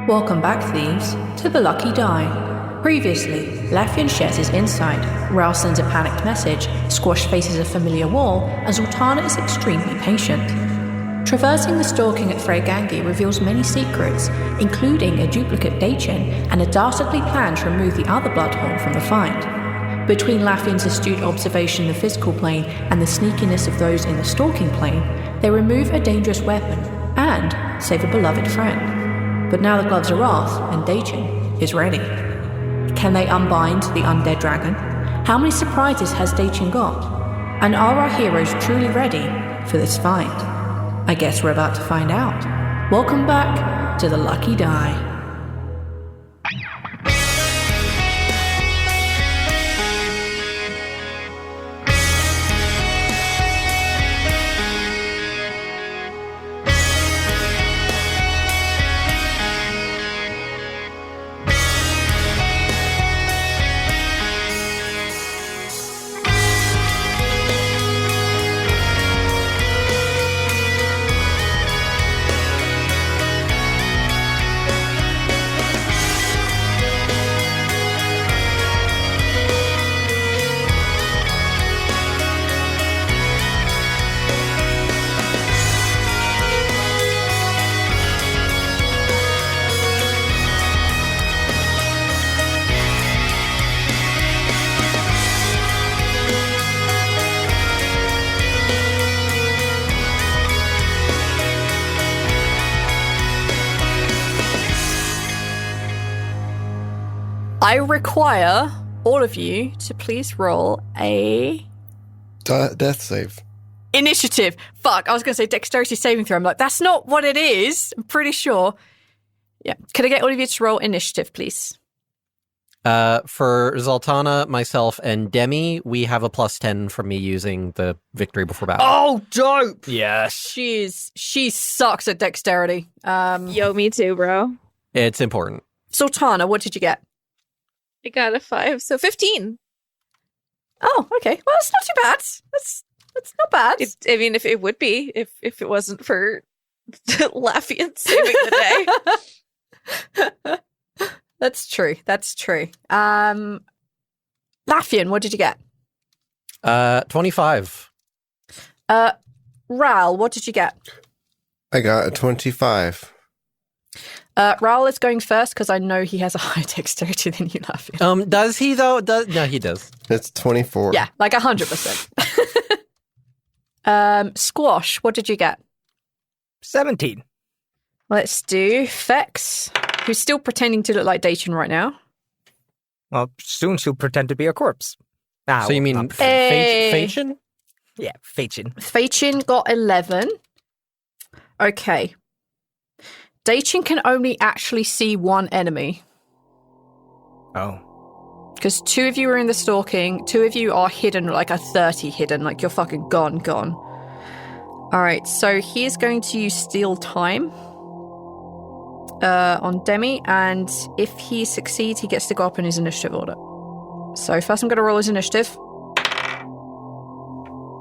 Welcome back, thieves, to the Lucky Die. Previously, Lafian shares his insight, Rhal sends a panicked message, Squash faces a familiar wall, and Zaltanna is extremely patient. Traversing the stalking at Freygangi reveals many secrets, including a duplicate Dachin and a dastardly plan to remove the other Bloodhorn from the find. Between Lafian's astute observation in the physical plane and the sneakiness of those in the stalking plane, they remove a dangerous weapon and save a beloved friend. But now the gloves are off and Dachin is ready. Can they unbind the undead dragon? How many surprises has Dachin got? And are our heroes truly ready for this fight? I guess we're about to find out. Welcome back to the Lucky Die. I require all of you to please roll a... death save. Initiative. Fuck, I was going to say dexterity saving throw. I'm like, that's not what it is. I'm pretty sure. Yeah. Can I get all of you to roll initiative, please? For Zaltanna, myself, and Demi, we have a +10 from me using the victory before battle. Oh, dope! Yes. She sucks at dexterity. Yo, me too, bro. It's important. Zaltanna, what did you get? I got a 5, so 15. Oh, okay. Well, that's not too bad. That's not bad. I mean, if it would be, if it wasn't for Lafian saving the day. That's true. That's true. Lafian, what did you get? 25. Rhal, what did you get? I got a 25. Rhal is going first because I know he has a higher dexterity than you, Lafian. Does he though? No, he does. It's 24. Yeah, like 100%. Squash, what did you get? 17. Let's do Fex, who's still pretending to look like Dachin right now. Well, soon she'll pretend to be a corpse. So you mean Fachin? Yeah, Fachin. Fachin got 11. Okay. Dachin can only actually see one enemy. Oh. Because 2 of you are in the stalking, 2 of you are hidden, like a 30 hidden, like you're fucking gone. Alright, so he's going to use Steal Time on Demi, and if he succeeds, he gets to go up in his initiative order. So first I'm going to roll his initiative.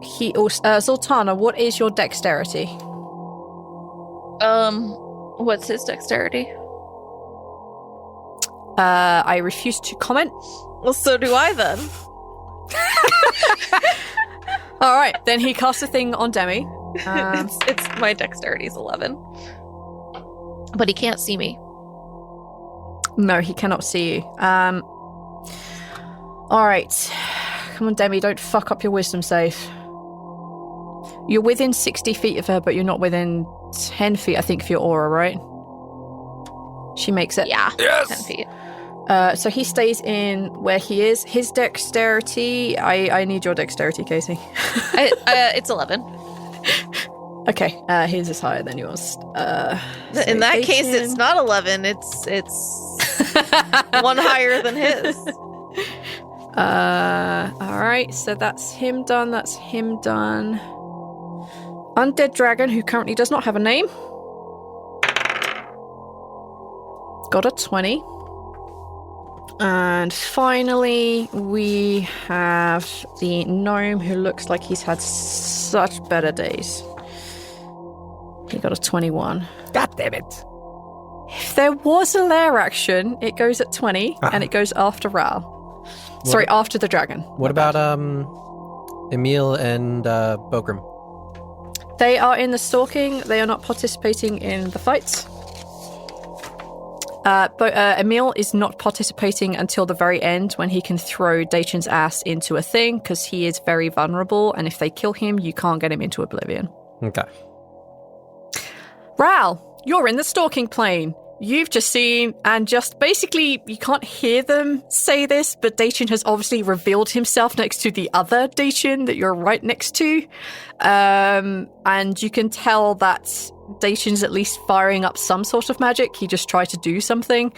He also, Zaltanna, what is your dexterity? What's his dexterity? I refuse to comment. Well, so do I then. All right, then he casts a thing on Demi. It's my dexterity is 11, but he can't see me. No, he cannot see you. All right, come on, Demi, don't fuck up your wisdom save. You're within 60 feet of her, but you're not within 10 feet, I think, for your aura, right? She makes it. Yeah. Yes. 10 feet. So he stays in where he is. His dexterity, I need your dexterity, Casey. It's 11. Okay, his is higher than yours. In that case, it's not 11. It's one higher than his. All right, so that's him done. Undead Dragon, who currently does not have a name. Got a 20. And finally, we have the gnome who looks like he's had such better days. He got a 21. God damn it. If If there was a lair action, it goes at 20, and it goes after Rhal. Sorry, after the dragon. What about Emmil and Bogrim? They are in the stalking. They are not participating in the fights. But Emmil is not participating until the very end when he can throw Dachin's ass into a thing because he is very vulnerable, and if they kill him, you can't get him into oblivion. Okay. Rhal, you're in the stalking plane. You've just seen, and just basically, you can't hear them say this, but Dachin has obviously revealed himself next to the other Dachin that you're right next to. And you can tell that Dachin's at least firing up some sort of magic. He just tried to do something,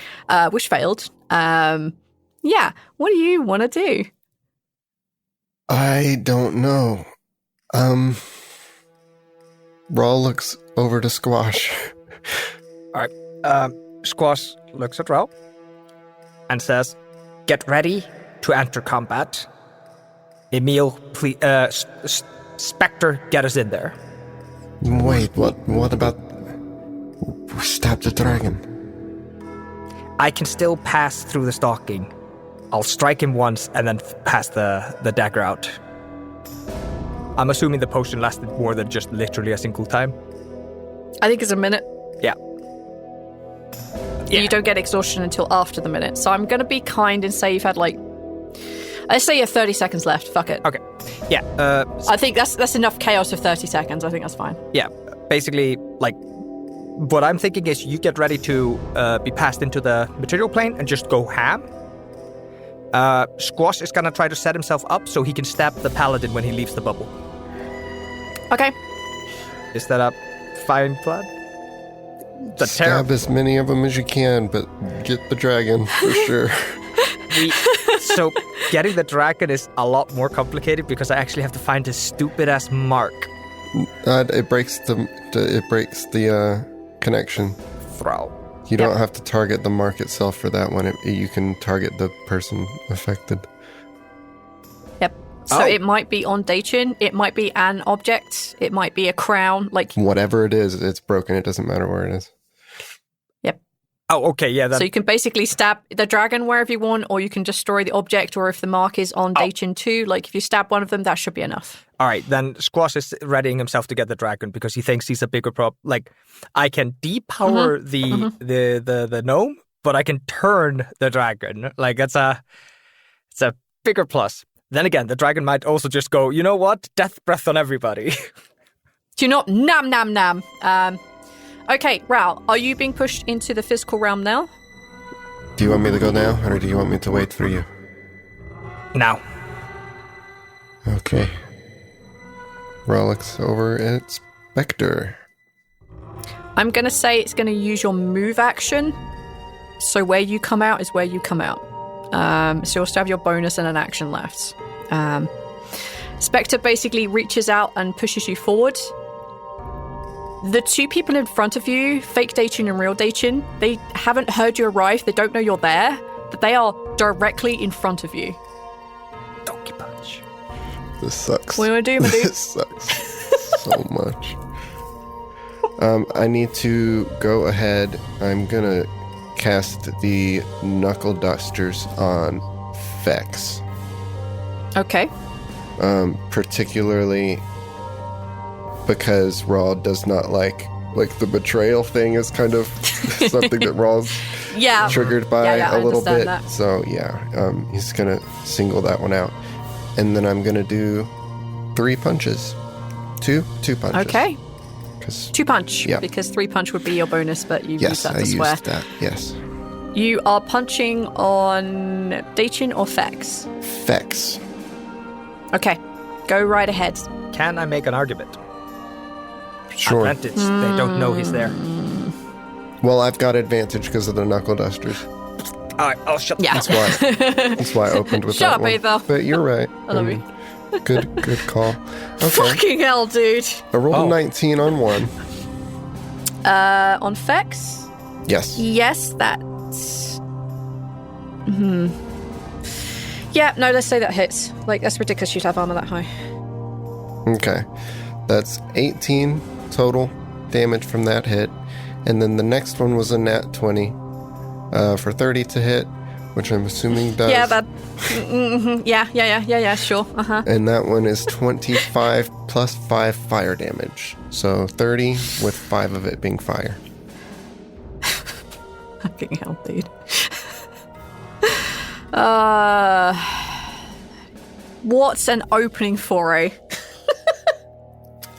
which failed. Yeah, what do you want to do? I don't know. Rhal looks over to Squash. All right. Squash looks at Rhal and says, "Get ready to enter combat. Emmil, please, Spectre, get us in there." Wait, what about... Stab the dragon? I can still pass through the stalking. I'll strike him once and then pass the dagger out. I'm assuming the potion lasted more than just literally a single time. I think it's a minute. Yeah. You don't get exhaustion until after the minute. So I'm going to be kind and say you've had let's say you have 30 seconds left. Fuck it. Okay. Yeah. I think that's enough chaos of 30 seconds. I think that's fine. Yeah. Basically, what I'm thinking is you get ready to be passed into the material plane and just go ham. Squash is going to try to set himself up so he can stab the paladin when he leaves the bubble. Okay. Is that a fine plan? Stab as many of them as you can, but get the dragon for sure. So getting the dragon is a lot more complicated because I actually have to find his stupid ass mark. It breaks the connection. Throw. You don't have to target the mark itself for that one. You can target the person affected. Yep. So it might be on Dachin. It might be an object. It might be a crown. Whatever it is, it's broken. It doesn't matter where it is. Yep. Oh, okay, yeah. So you can basically stab the dragon wherever you want, or you can destroy the object, or if the mark is on Dachin too, if you stab one of them, that should be enough. All right, then Squash is readying himself to get the dragon because he thinks he's a bigger problem. I can depower the gnome, but I can turn the dragon. It's a bigger plus. Then again, the dragon might also just go, you know what? Death breath on everybody. Do not nam nam nam. Okay, Rhal, are you being pushed into the physical realm now? Do you want me to go now, or do you want me to wait for you? Now. Okay. Rhal looks over at Spectre. I'm going to say it's going to use your move action. So where you come out is where you come out. So you'll still have your bonus and an action left. Spectre basically reaches out and pushes you forward. The two people in front of you, fake Dachin and real Dachin, they haven't heard you arrive. They don't know you're there, but they are directly in front of you. Donkey punch. This sucks. What do you want to do, my dude? This sucks so much. I need to go ahead. I'm going to cast the Knuckle Dusters on Vex. Okay. Particularly because Rhal does not like the betrayal thing is kind of something that Rhal's triggered by a little bit. That. So he's gonna single that one out, and then I'm gonna do 3 punches, two punches. Okay. 2 punch. Yeah. Because 3 punch would be your bonus, but you used that to swear. Yes, I used that. Yes. You are punching on Dachin or Vex? Vex. Okay, go right ahead. Can I make an argument? Sure. Advantage. They don't know he's there. Well, I've got advantage because of the Knuckle Dusters. All right, I'll shut That's why I opened with Shut that up, one. Eva. But you're right. I love you. Good call. Okay. Fucking hell, dude. I rolled a 19 on 1. On Vex? Yes. Yes, that's... Yeah, no, let's say that hits. That's ridiculous you'd have armor that high. Okay. That's 18 total damage from that hit. And then the next one was a nat 20 for 30 to hit, which I'm assuming does. Yeah, yeah, sure. Uh-huh. And that one is 25 plus 5 fire damage. So 30 with 5 of it being fire. Fucking hell, dude. What's an opening foray?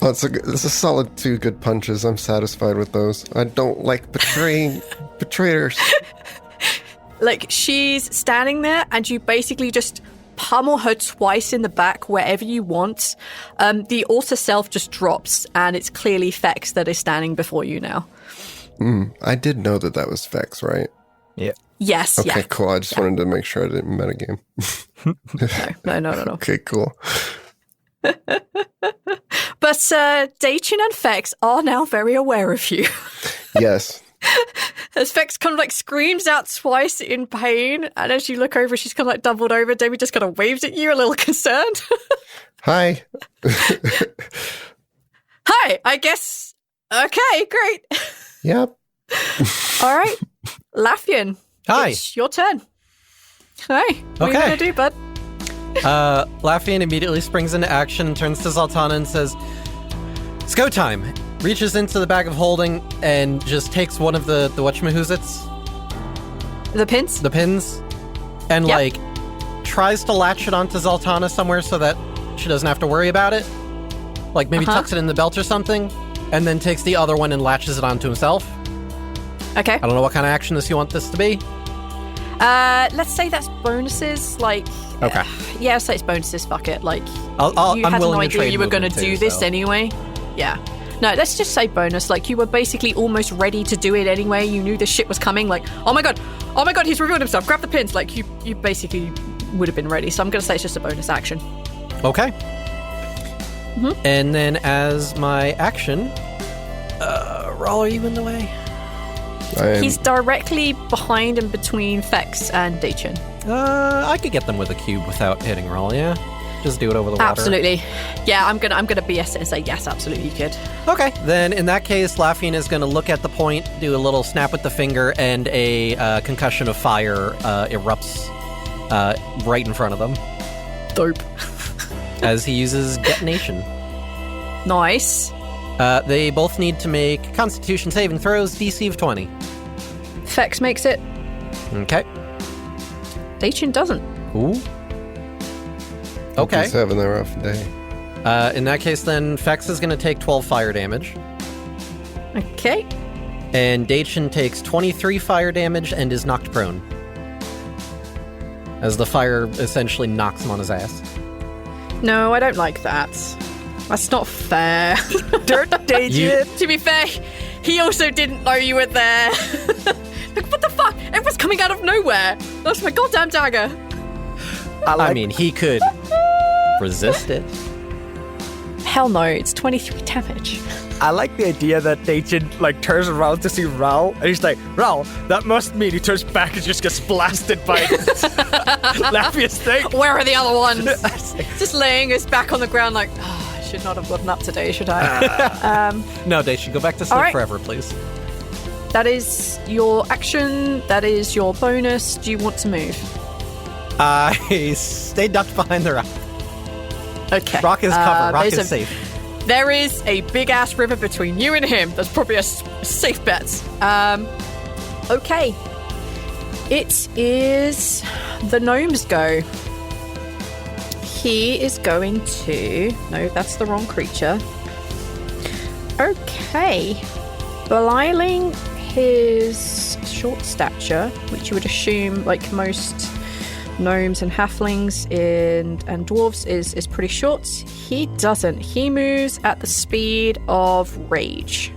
Oh, it's a solid 2 good punches. I'm satisfied with those. I don't like betraying betrayers. Like, she's standing there and you basically just pummel her twice in the back wherever you want. The altar self just drops and it's clearly Fex that is standing before you now. I did know that was Fex, right? Yeah. Yes, okay, cool. I just wanted to make sure I didn't metagame. No. Okay, cool. But Daichin and Fex are now very aware of you. Yes. As Fex kind of like screams out twice in pain, and as you look over, she's kind of like doubled over. Debbie just kind of waves at you, a little concerned. Hi. Hi, I guess. Okay, great. Yep. All right, Lafian. Hi. It's your turn. Hi. What are you going to do, bud? Lafian immediately springs into action and turns to Zaltanna and says, "It's go time." Reaches into the bag of holding and just takes one of the whatchamahoozits. The pins? The pins. And, like, tries to latch it onto Zaltanna somewhere so that she doesn't have to worry about it. Like, maybe tucks it in the belt or something. And then takes the other one and latches it onto himself. Okay. I don't know what kind of action you want this to be. Let's say that's bonuses. Like, okay. Yeah, let's say it's bonuses. Fuck it. Like, I'm had willing no to idea trade you were going to do this anyway. Yeah. No, let's just say bonus. Like, you were basically almost ready to do it anyway. You knew this shit was coming. Like, oh my god, he's revealed himself. Grab the pins. Like, you basically would have been ready. So I'm going to say it's just a bonus action. Okay. Mm-hmm. And then as my action, Rhal, are you in the way? He's directly behind and between Fex and Daichin. I could get them with a cube without hitting Rhal, yeah? Just do it over the water. Absolutely. Yeah, I'm gonna BS it and say yes, absolutely you could. Okay. Then in that case, Lafian is going to look at the point, do a little snap with the finger, and a concussion of fire erupts right in front of them. Dope. As he uses detonation. Nice. They both need to make Constitution saving throws, DC of 20. Fex makes it. Okay. Daichin doesn't. Ooh. Okay. He's having a rough day. In that case, then, Fex is going to take 12 fire damage. Okay. And Daichin takes 23 fire damage and is knocked prone. As the fire essentially knocks him on his ass. No, I don't like that. That's not fair. Dirt Daichin! To be fair, he also didn't know you were there. Like, what the fuck? It was coming out of nowhere. That's my goddamn dagger. I mean, he could resist it. Hell no, it's 23 damage. I like the idea that Daichin like turns around to see Rhal, and he's like, "Rhal, that must mean," he turns back and just gets blasted by Lafian's thing. Where are the other ones? Just laying his back on the ground like, I should not have gotten up today, should I? No, Daichin, go back to sleep forever, please. That is your action. That is your bonus. Do you want to move? I stay ducked behind the rock. Okay. Rock is covered. Rock is safe. There is a big-ass river between you and him. That's probably a safe bet. Okay. It is the gnome's go. He is going to... No, that's the wrong creature. Okay. Belialing his short stature, which you would assume, like most gnomes and halflings and dwarves, is pretty short. He doesn't. He moves at the speed of rage.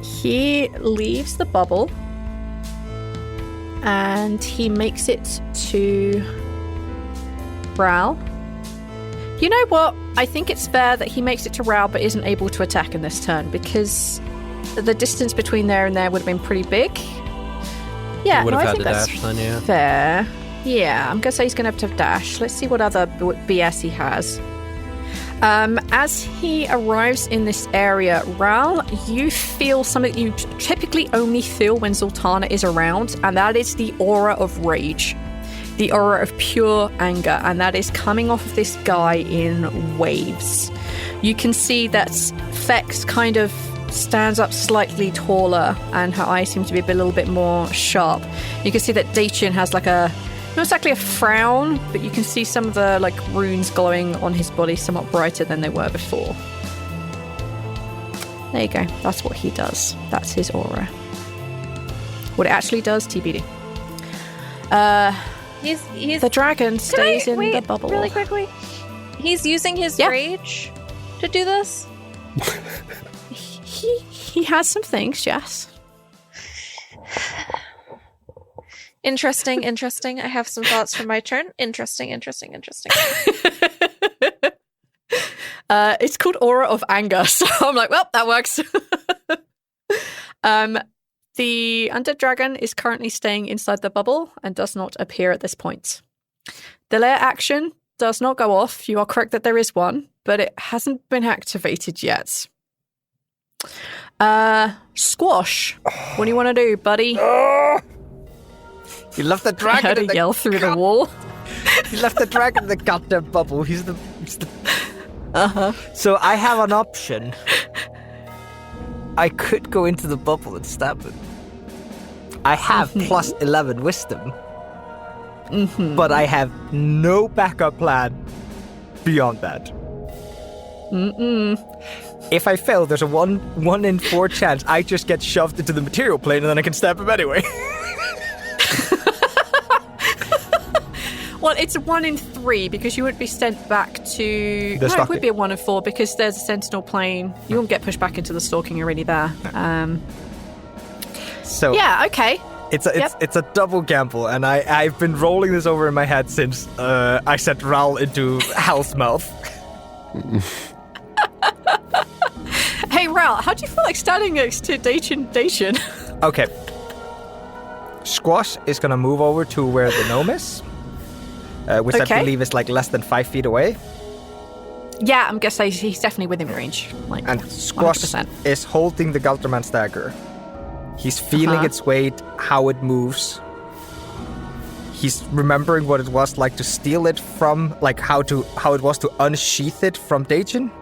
He leaves the bubble and he makes it to Rhal. You know what? I think it's fair that he makes it to Rhal but isn't able to attack in this turn because the distance between there and there would have been pretty big. Yeah, would have I had think to that's dash then, yeah. fair. Yeah, I'm going to say he's going to have to dash. Let's see what other BS he has. As he arrives in this area, Rhal, you feel something you typically only feel when Zaltanna is around, and that is the aura of rage. The aura of pure anger, and that is coming off of this guy in waves. You can see that Fex kind of stands up slightly taller, and her eyes seem to be a little bit more sharp. You can see that Dacian has like not exactly a frown, but you can see some of the like runes glowing on his body somewhat brighter than they were before. There you go. That's what he does. That's his aura. What it actually does, TBD. He's the dragon stays in the bubble. Really quickly. He's using his rage to do this? He has some things, yes. Interesting. I have some thoughts for my turn. Interesting. It's called Aura of Anger, so I'm like, well, that works. The undead dragon is currently staying inside the bubble and does not appear at this point. The lair action does not go off. You are correct that there is one, but it hasn't been activated yet. Squash. What do you want to do, buddy? You left the dragon. I heard a yell through the wall. You left the dragon in the goddamn bubble. He's the... So I have an option. I could go into the bubble and stab him. I have plus 11 wisdom. But I have no backup plan beyond that. If I fail, there's a 1 in 4 chance I just get shoved into the material plane and then I can stab him anyway. Well, it's a 1 in 3 because you wouldn't be sent back to... The no, it would be a 1 in 4 because there's a sentinel plane. You won't get pushed back into the stalking. You're already there. So yeah, okay. It's a double gamble, and I've been rolling this over in my head since I sent Rhal into Hal's mouth. Hey, Rhal, how do you feel like standing next to Dacian? Okay. Squash is gonna move over to where the gnome is, which I believe is like less than 5 feet away. Yeah, I'm guessing he's definitely within range. Like, and Squash 100%. is holding the Galterman's dagger. He's feeling its weight, how it moves. He's remembering what it was like to steal it from, like how it was to unsheath it from Dacian.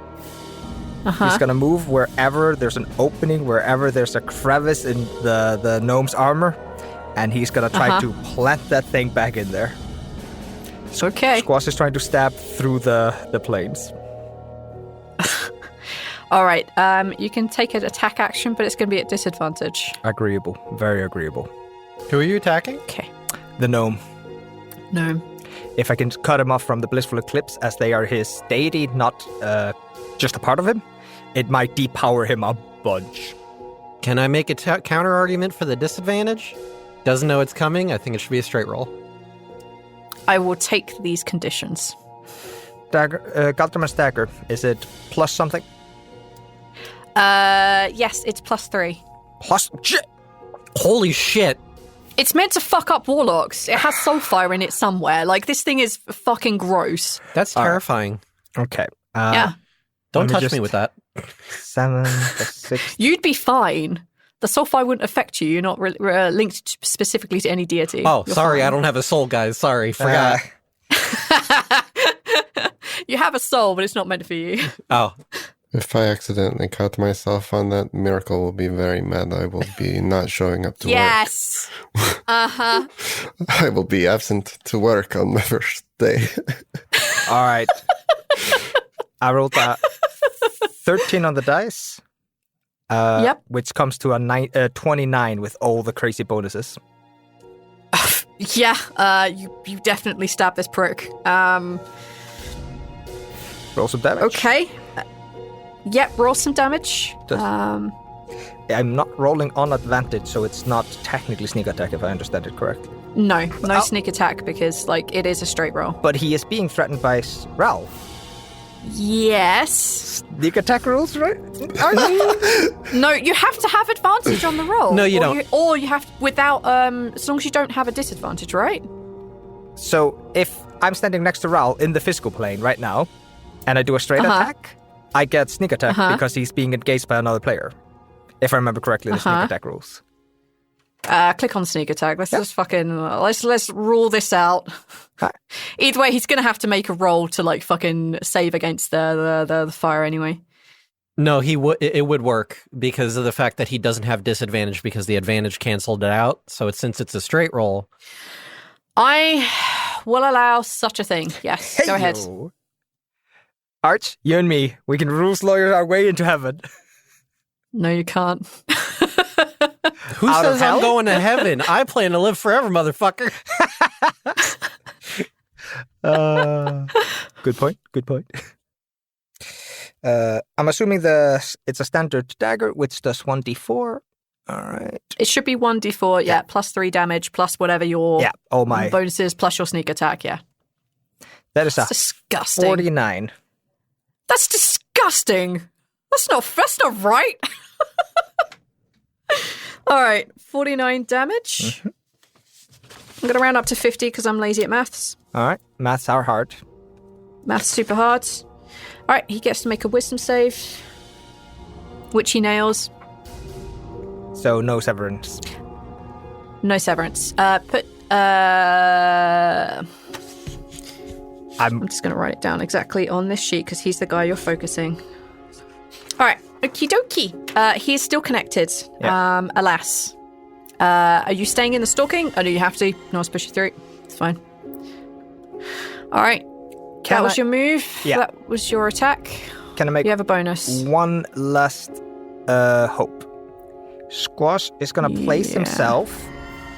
He's gonna move wherever there's an opening, wherever there's a crevice in the gnome's armor, and he's gonna try to plant that thing back in there. Okay. Squash is trying to stab through the planes. All right. You can take an attack action, but it's going to be at disadvantage. Agreeable. Very agreeable. Who are you attacking? Okay. The gnome. Gnome. If I can cut him off from the blissful eclipse, as they are his deity, not just a part of him, it might depower him a bunch. Can I make a counter argument for the disadvantage? Doesn't know it's coming. I think it should be a straight roll. I will take these conditions. Dagger, Galterman's dagger. Is it plus something? Yes, it's +3. Plus shit. Holy shit. It's meant to fuck up warlocks. It has soulfire in it somewhere. Like, this thing is fucking gross. That's terrifying. Okay. Yeah. Don't touch me with that. 7 plus 6. You'd be fine. The soulfire wouldn't affect you. You're not linked specifically to any deity. Oh, You're sorry. fine. I don't have a soul, guys. Sorry. Forgot. You have a soul, but it's not meant for you. Oh. If I accidentally cut myself on that, Miracle will be very mad. I will be not showing up to work. Yes. I will be absent to work on my first day. All right. I rolled a 13 on the dice. Which comes to a 29 with all the crazy bonuses. Yeah, you definitely stabbed this prick. Roll some damage. Okay. Yep, roll some damage. I'm not rolling on advantage, so it's not technically sneak attack, if I understand it correctly. No sneak attack, because, like, it is a straight roll. But he is being threatened by Rhal. Yes. Sneak attack rules, right? No, you have to have advantage on the roll. No, you don't. Or you have, without, as long as you don't have a disadvantage, right? So, if I'm standing next to Rhal in the physical plane right now, and I do a straight attack, I get sneak attack because he's being engaged by another player. If I remember correctly, the sneak attack rules. Click on sneak attack. Let's just fucking let's rule this out. Either way, he's gonna have to make a roll to like fucking save against the fire anyway. No, it would work because of the fact that he doesn't have disadvantage because the advantage canceled it out. So since it's a straight roll. I will allow such a thing. Yes, go ahead. Arch, you and me, we can rules lawyer our way into heaven. No, you can't. Who says I'm going to heaven? I plan to live forever, motherfucker. Good point. I'm assuming it's a standard dagger, which does 1d4. All right. It should be 1d4, yeah, plus 3 damage, plus whatever your my bonuses, plus your sneak attack, yeah. That's disgusting. 49. That's disgusting. That's not right. All right, 49 damage. Mm-hmm. I'm going to round up to 50 because I'm lazy at maths. All right, maths are hard. Maths super hard. All right, he gets to make a wisdom save, which he nails. So no severance. No severance. I'm just going to write it down exactly on this sheet because he's the guy you're focusing. All right, okie dokie. He is still connected. Yeah. Alas. Are you staying in the stalking? Or do you have to? No, I'll push you through. It's fine. All right. That was your move. Yeah. That was your attack. Can I make? You have a bonus. One last hope. Squash is going to place himself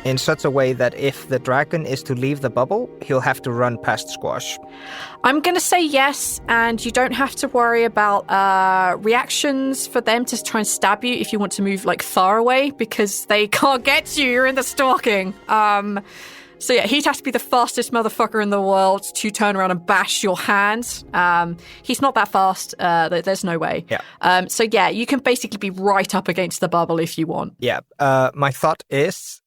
in such a way that if the dragon is to leave the bubble, he'll have to run past Squash. I'm going to say yes, and you don't have to worry about reactions for them to try and stab you if you want to move like far away, because they can't get you. You're in the stalking. So yeah, he'd have to be the fastest motherfucker in the world to turn around and bash your hand. He's not that fast. There's no way. Yeah. So yeah, you can basically be right up against the bubble if you want. Yeah. My thought is,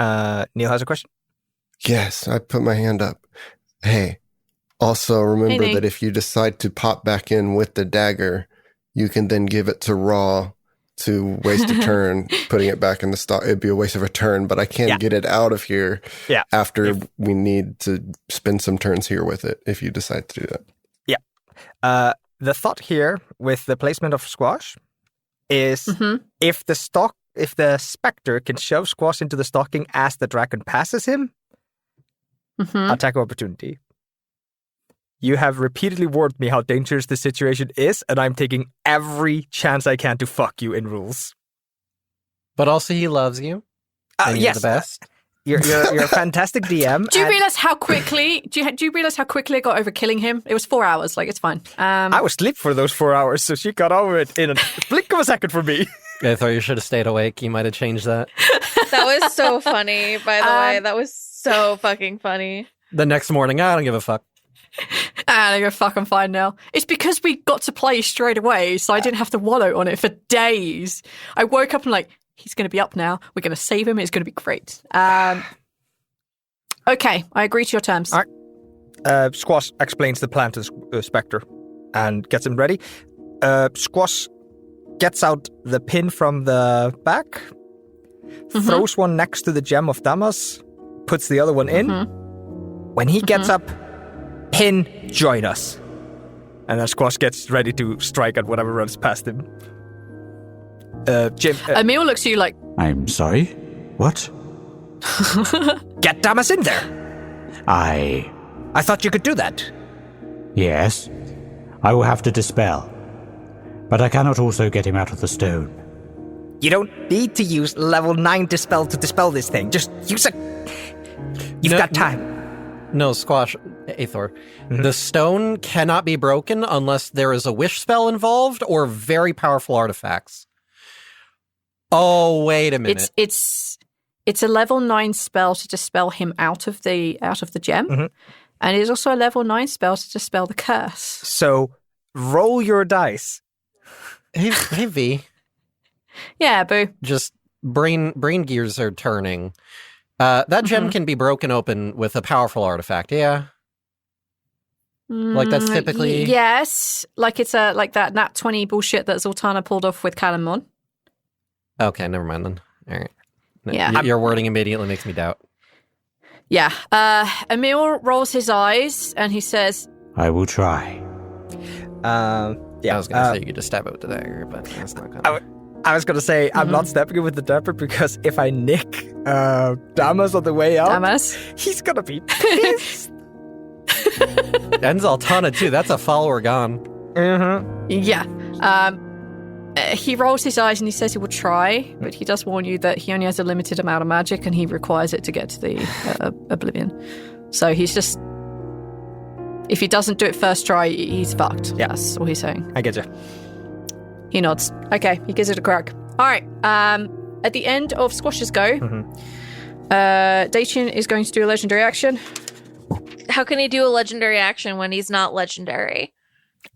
Neil has a question. Yes, I put my hand up. Hey, also remember that if you decide to pop back in with the dagger, you can then give it to Rhal to waste a turn, putting it back in the stock. It'd be a waste of a turn, but I can get it out of here after we need to spend some turns here with it if you decide to do that. Yeah. The thought here with the placement of Squash is if the Spectre can shove Squash into the stocking as the dragon passes him, attack of opportunity. You have repeatedly warned me how dangerous the situation is, and I'm taking every chance I can to fuck you in rules. But also he loves you. And you're the best. You're a fantastic DM. Do you realize how quickly? Do you realize how quickly I got over killing him? It was 4 hours. Like, it's fine. I was asleep for those 4 hours, so she got over it in a blink of a second for me. I thought you should have stayed awake. You might have changed that. That was so funny, by the way. That was so fucking funny. The next morning, I don't give a fuck. I don't give a fuck, I'm fine now. It's because we got to play straight away, so I didn't have to wallow on it for days. I woke up and like, he's going to be up now. We're going to save him. It's going to be great. Okay, I agree to your terms. All right. Squash explains the plan to the Spectre and gets him ready. Squash gets out the pin from the back, throws one next to the gem of Damas, puts the other one in. When he gets up, pin, join us. And then Squash gets ready to strike at whatever runs past him. Jim. Emmil looks at you like, I'm sorry? What? Get Damas in there. I thought you could do that. Yes. I will have to dispel. But I cannot also get him out of the stone. You don't need to use level 9 dispel to dispel this thing. Just use it. You've got time. No, Squash, Aethor. The stone cannot be broken unless there is a wish spell involved or very powerful artifacts. Oh, wait a minute. It's a level 9 spell to dispel him out of the gem. And it is also a level 9 spell to dispel the curse. So roll your dice. Hey V. Yeah, boo. Just brain gears are turning. That gem can be broken open with a powerful artifact, yeah? Like that's typically yes, like it's like that nat 20 bullshit that Zaltanna pulled off with Calamon. Okay, never mind then. All right. Yeah. Your wording immediately makes me doubt. Yeah. Emmil rolls his eyes and he says, I will try. I was going to say you could just stab it with the dagger, but that's not going to... I was going to say, I'm not stabbing it with the dagger because if I nick Damas on the way out, he's going to be pissed. And Zaltanna, too. That's a follower gone. Mm-hmm. Yeah. He rolls his eyes and he says he will try, but he does warn you that he only has a limited amount of magic and he requires it to get to the Oblivion. So he's just... If he doesn't do it first try, he's fucked. Yeah. That's all he's saying. I get you. He nods. Okay, he gives it a crack. All right. At the end of Squash's go, Dacian is going to do a legendary action. How can he do a legendary action when he's not legendary?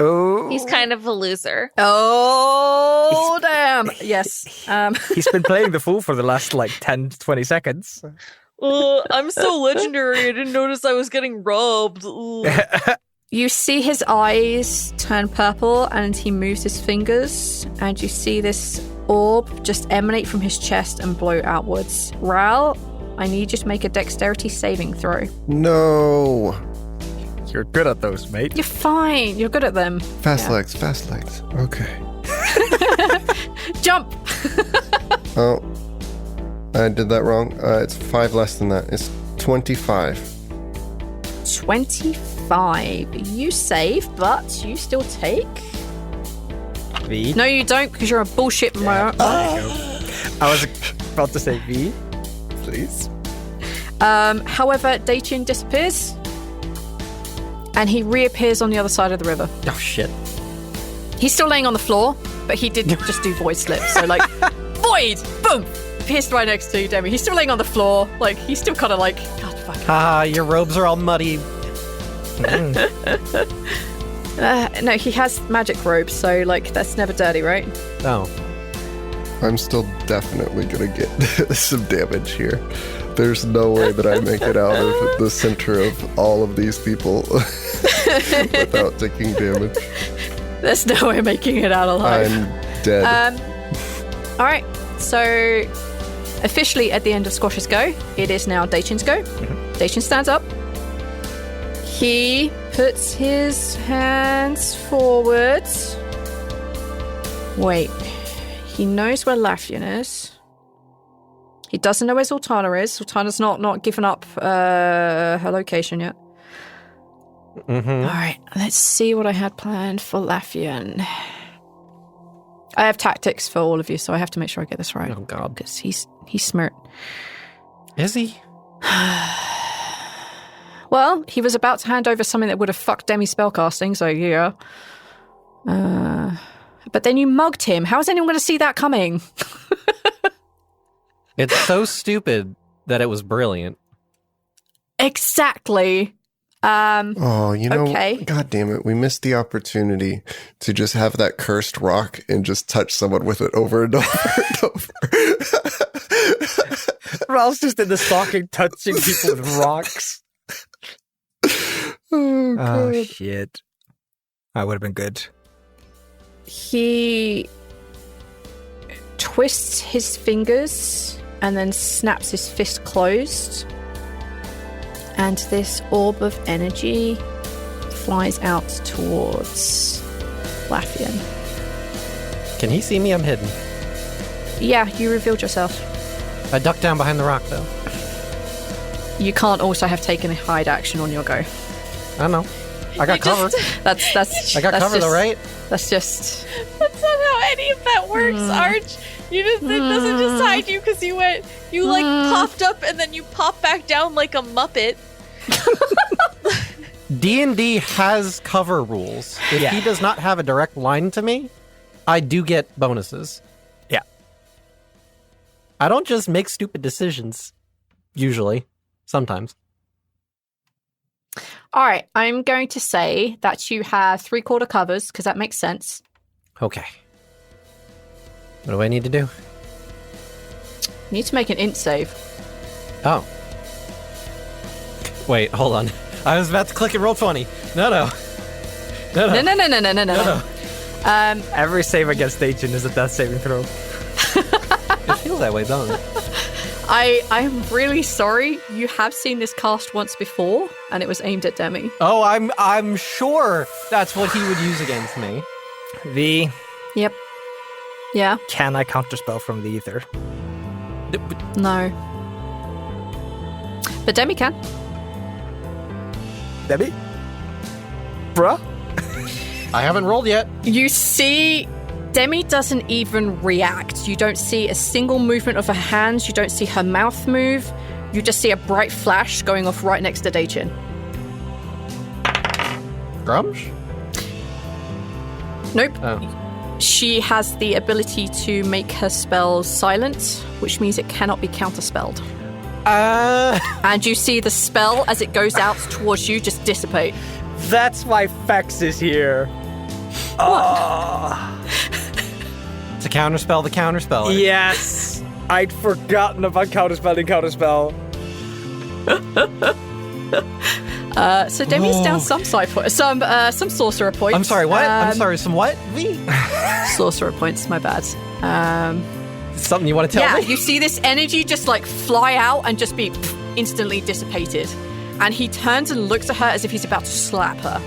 Oh. He's kind of a loser. Oh, damn. Yes. He's been playing the fool for the last, 10 to 20 seconds. I'm so legendary. I didn't notice I was getting robbed. You see his eyes turn purple and he moves his fingers and you see this orb just emanate from his chest and blow outwards. Rhal, I need you to make a dexterity saving throw. No. You're good at those, mate. You're fine. You're good at them. Fast legs. Okay. Jump! Oh, I did that wrong. It's 5 less than that. It's 25. 25. You save, but you still take... V? No, you don't, because you're a bullshit monk. I was about to say V. Please. However, Dacian disappears, and he reappears on the other side of the river. Oh, shit. He's still laying on the floor, but he did just do void slip. So, void! Boom! Appears right next to Demi. He's still laying on the floor. He's still kind of God, fuck. Your robes are all muddy. No, he has magic robes, so, that's never dirty, right? Oh. I'm still definitely going to get some damage here. There's no way that I make it out of the center of all of these people without taking damage. There's no way making it out alive. I'm dead. All right, so officially at the end of Squash's go, it is now Dacian's go. Dacian stands up. He puts his hands forwards. Wait. He knows where Lafian is. He doesn't know where Zaltanna is. Zaltanna's not given up her location yet. All right, let's see what I had planned for Lafian. I have tactics for all of you, so I have to make sure I get this right. Oh, God. Because he's smart. Is he? Well, he was about to hand over something that would have fucked Demi spellcasting, so yeah. But then you mugged him. How is anyone going to see that coming? It's so stupid that it was brilliant. Exactly. Okay. God damn it. We missed the opportunity to just have that cursed rock and just touch someone with it over and over and over. Rhal's just in the stocking touching people with rocks. Oh, shit. That would have been good. He twists his fingers and then snaps his fist closed. And this orb of energy flies out towards Lafian. Can he see me? I'm hidden. Yeah, you revealed yourself. I ducked down behind the rock, though. You can't also have taken a hide action on your go. I know. I got cover. That's I got cover, though, right? That's just... That's not how any of that works, Arch. You just, it doesn't just hide you because you popped up and then you pop back down like a Muppet. D&D has cover rules. If he does not have a direct line to me, I do get bonuses. Yeah. I don't just make stupid decisions. Usually. Sometimes. All right, I'm going to say that you have 3/4 covers, because that makes sense. Okay. What do I need to do? You need to make an int save. Oh. Wait, hold on. I was about to click and roll 20. No. No. Every save against Dacian is a death saving throw. It feels that way, doesn't it? I'm really sorry. You have seen this cast once before, and it was aimed at Demi. Oh, I'm sure that's what he would use against me. Yep. Yeah. Can I counterspell from the ether? No. But Demi can. Demi? Bruh? I haven't rolled yet. You see, Demi doesn't even react. You don't see a single movement of her hands. You don't see her mouth move. You just see a bright flash going off right next to Dacian. Grumsh? Nope. Oh. She has the ability to make her spells silent, which means it cannot be counterspelled. And you see the spell as it goes out towards you just dissipate. That's why Fex is here. It's a counterspell, the counterspell. Yes! I'd forgotten about counterspelling counterspell. So Demi's down some sorcerer points. I'm sorry, what? I'm sorry, some what? Sorcerer points, my bad. Something you want to tell me? Yeah, you see this energy just like fly out and just be instantly dissipated. And he turns and looks at her as if he's about to slap her.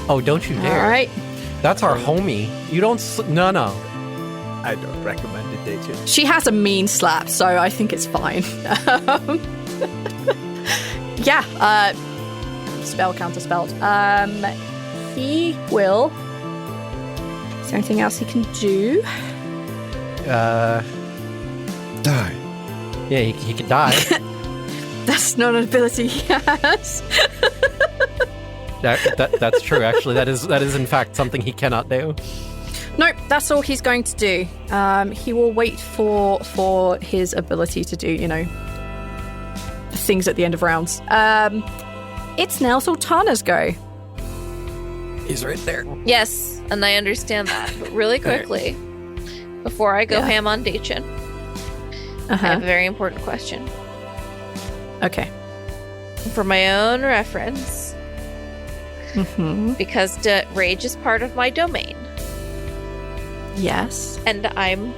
Oh, don't you dare. All right. That's our homie. You don't... No. I don't recommend it, Dacian. She has a mean slap, so I think it's fine. Yeah, spell counterspelled. He will... Is there anything else he can do? Die. Yeah, he can die. That's not an ability he has. That's true, actually. That is in fact something he cannot do. Nope, that's all he's going to do. He will wait for his ability to do, things at the end of rounds. It's now Zaltanna's go. He's right there. Yes, and I understand that. But really quickly, before I go ham on Dacian, I have a very important question. Okay. For my own reference, because rage is part of my domain. Yes. And I'm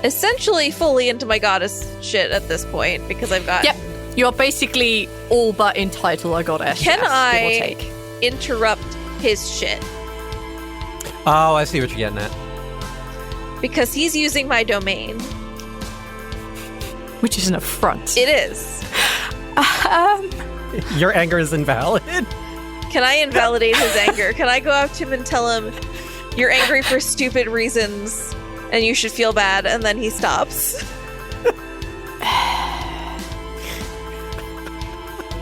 essentially fully into my goddess shit at this point because I've got... Yep. You're basically all but entitled a goddess. Can I interrupt his shit? Oh, I see what you're getting at. Because he's using my domain. Which is an affront. It is. Your anger is invalid. Can I invalidate his anger? Can I go up to him and tell him, you're angry for stupid reasons and you should feel bad, and then he stops?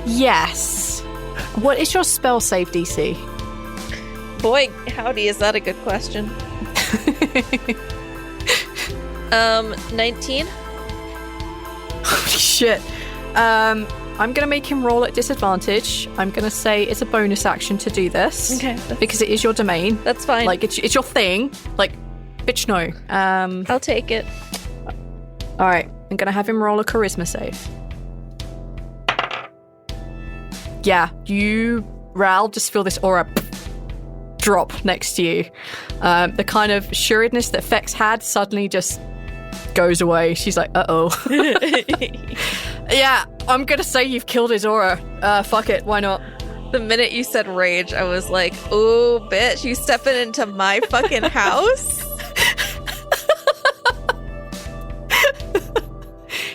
Yes. What is your spell save DC? Boy, howdy, is that a good question. 19? Holy shit. I'm going to make him roll at disadvantage. I'm going to say it's a bonus action to do this. Okay. Because it is your domain. That's fine. Like, it's your thing. Like, bitch, no. I'll take it. All right. I'm going to have him roll a charisma save. Yeah, you, Rhal, just feel this aura drop next to you. The kind of assuredness that Fex had suddenly just goes away. She's like, uh-oh. Yeah, I'm gonna say you've killed his aura. Fuck it, why not? The minute you said rage, I was like, oh, bitch, you stepping into my fucking house?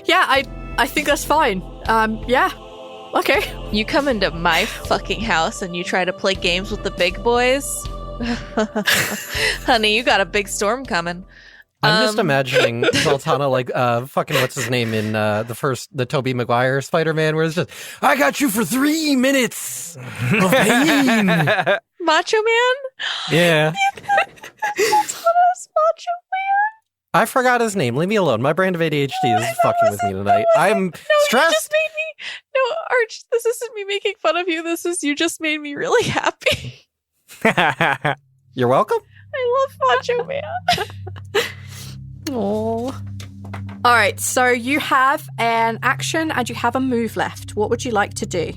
Yeah, I think that's fine. Yeah. Okay. You come into my fucking house and you try to play games with the big boys? Honey, you got a big storm coming. I'm just imagining Zaltanna like fucking what's his name in the Tobey Maguire Spider-Man, where it's just, I got you for 3 minutes of pain. Macho Man? Yeah. Zaltanna's Macho Man? I forgot his name. Leave me alone. My brain of ADHD is fucking with me tonight. I'm stressed. You just made me... No, Arch, this isn't me making fun of you. This is you just made me really happy. You're welcome. I love Macho Man. Oh. All right, so you have an action and you have a move left. What would you like to do?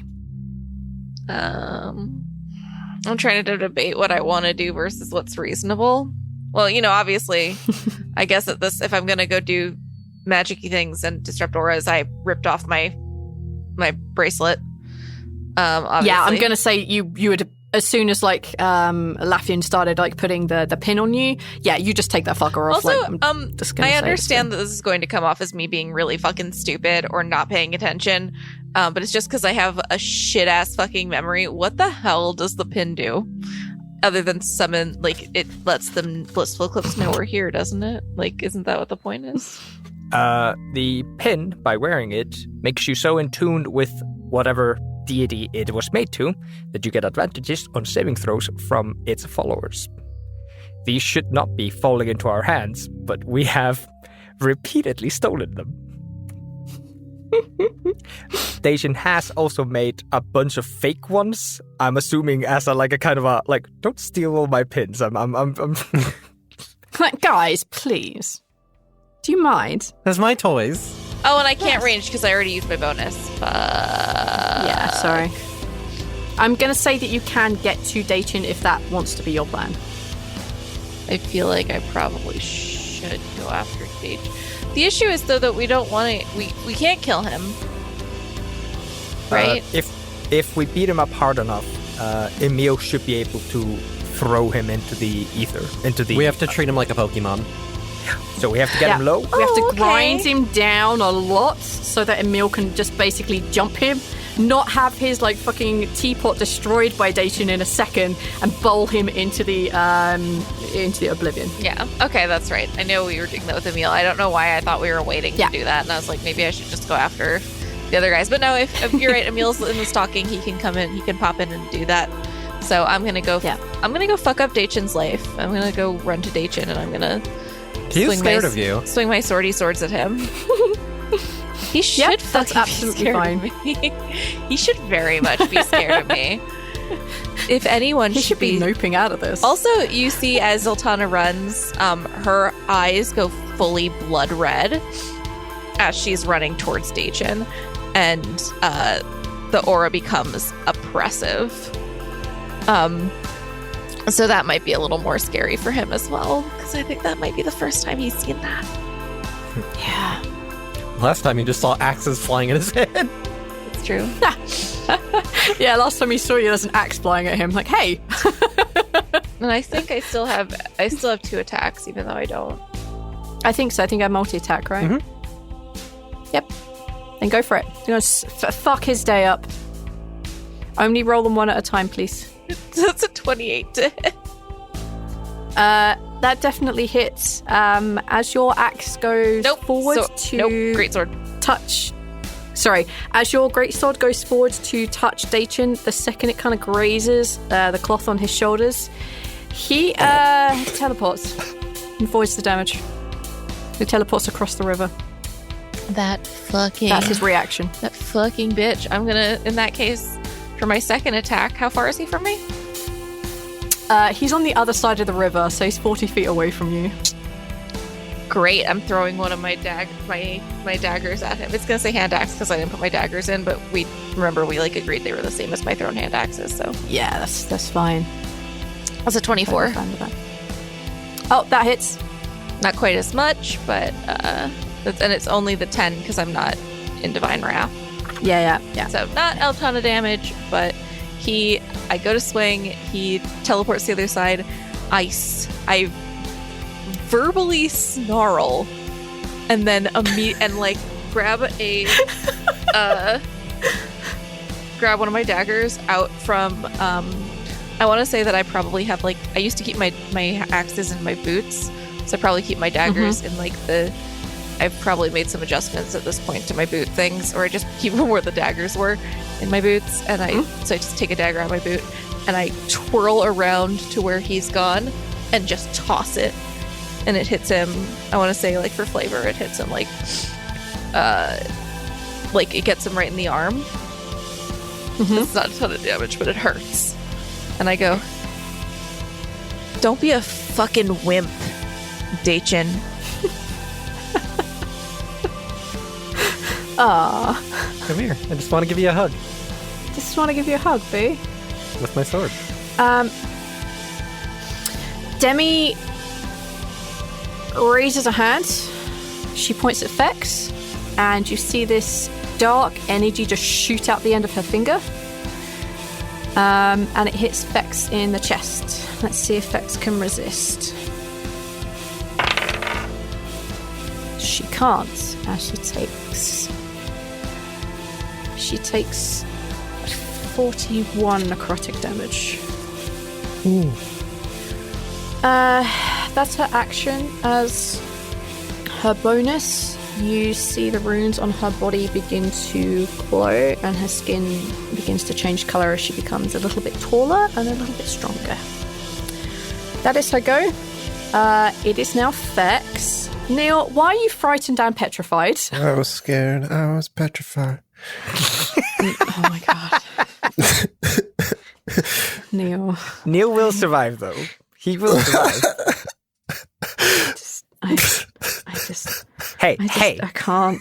I'm trying to debate what I want to do versus what's reasonable. Well, obviously, I guess if I'm going to go do magic-y things and disrupt auras, I ripped off my bracelet. Obviously. Yeah, I'm going to say you would, as soon as Lafian started putting the pin on you, yeah, you just take that fucker off. Also, I understand that this is going to come off as me being really fucking stupid or not paying attention, but it's just because I have a shit-ass fucking memory. What the hell does the pin do? Other than summon, it lets them blissful clips know we're here, doesn't it? Isn't that what the point is? The pin, by wearing it, makes you so in tune with whatever deity it was made to that you get advantages on saving throws from its followers. These should not be falling into our hands, but we have repeatedly stolen them. Dacian has also made a bunch of fake ones. I'm assuming as a kind of a don't steal all my pins. I'm guys, please. Do you mind? That's my toys. Oh, and I can't range because I already used my bonus. Yeah, sorry. I'm gonna say that you can get to Dacian if that wants to be your plan. I feel like I probably should go after Dacian. The issue is, though, that we don't want to... We can't kill him. Right? If we beat him up hard enough, Emmil should be able to throw him into the ether. We have to treat him like a Pokemon. So we have to get him low? We have to grind him down a lot so that Emmil can just basically jump him, not have his fucking teapot destroyed by Dacian in a second, and bowl him into the oblivion. Yeah, okay, that's right. I know we were doing that with Emmil. I don't know why I thought we were waiting to do that, and I was like, maybe I should just go after the other guys. But no, if you're right, Emil's in the stalking, he can come in, he can pop in and do that. So I'm gonna go. I'm gonna go fuck up Dacian's life. I'm gonna go run to Dacian, and I'm gonna. He's scared of you. Swing my swordy swords at him. He should that's absolutely fine. He should very much be scared of me. If anyone, he should be noping out of this. Also, you see as Zaltanna runs, her eyes go fully blood red as she's running towards Dacian, and the aura becomes oppressive. So that might be a little more scary for him as well, because I think that might be the first time he's seen that. Yeah. Last time he just saw axes flying at his head. It's true. Yeah, last time he saw you, there's an axe flying at him. Like, hey. And I think I still have 2 attacks, even though I don't. I think so. I think I multi-attack, right? Mm-hmm. Yep. Then go for it. You're gonna fuck his day up. Only roll them one at a time, please. That's a 28 to hit. That definitely hits. As your axe goes forward greatsword. Touch. Sorry, as your greatsword goes forward to touch Dacian, the second it kind of grazes the cloth on his shoulders, he teleports and avoids the damage. He teleports across the river. That's his reaction. That fucking bitch. I'm gonna, in that case, for my second attack, how far is he from me? He's on the other side of the river, so he's 40 feet away from you. Great, I'm throwing one of my daggers at him. It's gonna say hand axe because I didn't put my daggers in, but we agreed they were the same as my thrown hand axes, so. Yeah, that's fine. That's a 24. I'm fine with that. Oh, that hits. Not quite as much, but and it's only the 10 because I'm not in Divine Wrath. Yeah. So not a ton of damage, but I go to swing, he teleports to the other side, I verbally snarl, and then grab grab one of my daggers out from, I want to say that I probably have I used to keep my axes in my boots, so I probably keep my daggers in I've probably made some adjustments at this point to my boot things, or I just keep them where the daggers were in my boots, and so I just take a dagger out of my boot and I twirl around to where he's gone and just toss it, and it hits him. I want to say for flavor, it hits him it gets him right in the arm. It's not a ton of damage, but it hurts. And I go, "Don't be a fucking wimp, Dacian." Come here. I just want to give you a hug. Just want to give you a hug, boo. With my sword. Demi raises a hand. She points at Vex, and you see this dark energy just shoot out the end of her finger. And it hits Vex in the chest. Let's see if Vex can resist. She can't, as she takes 41 necrotic damage. Ooh. That's her action. As her bonus, you see the runes on her body begin to glow, and her skin begins to change color as she becomes a little bit taller and a little bit stronger. That is her go. It is now Vex. Neil, why are you frightened and petrified? I was scared. I was petrified. Oh my god. Neil will survive, though. He will survive. I can't.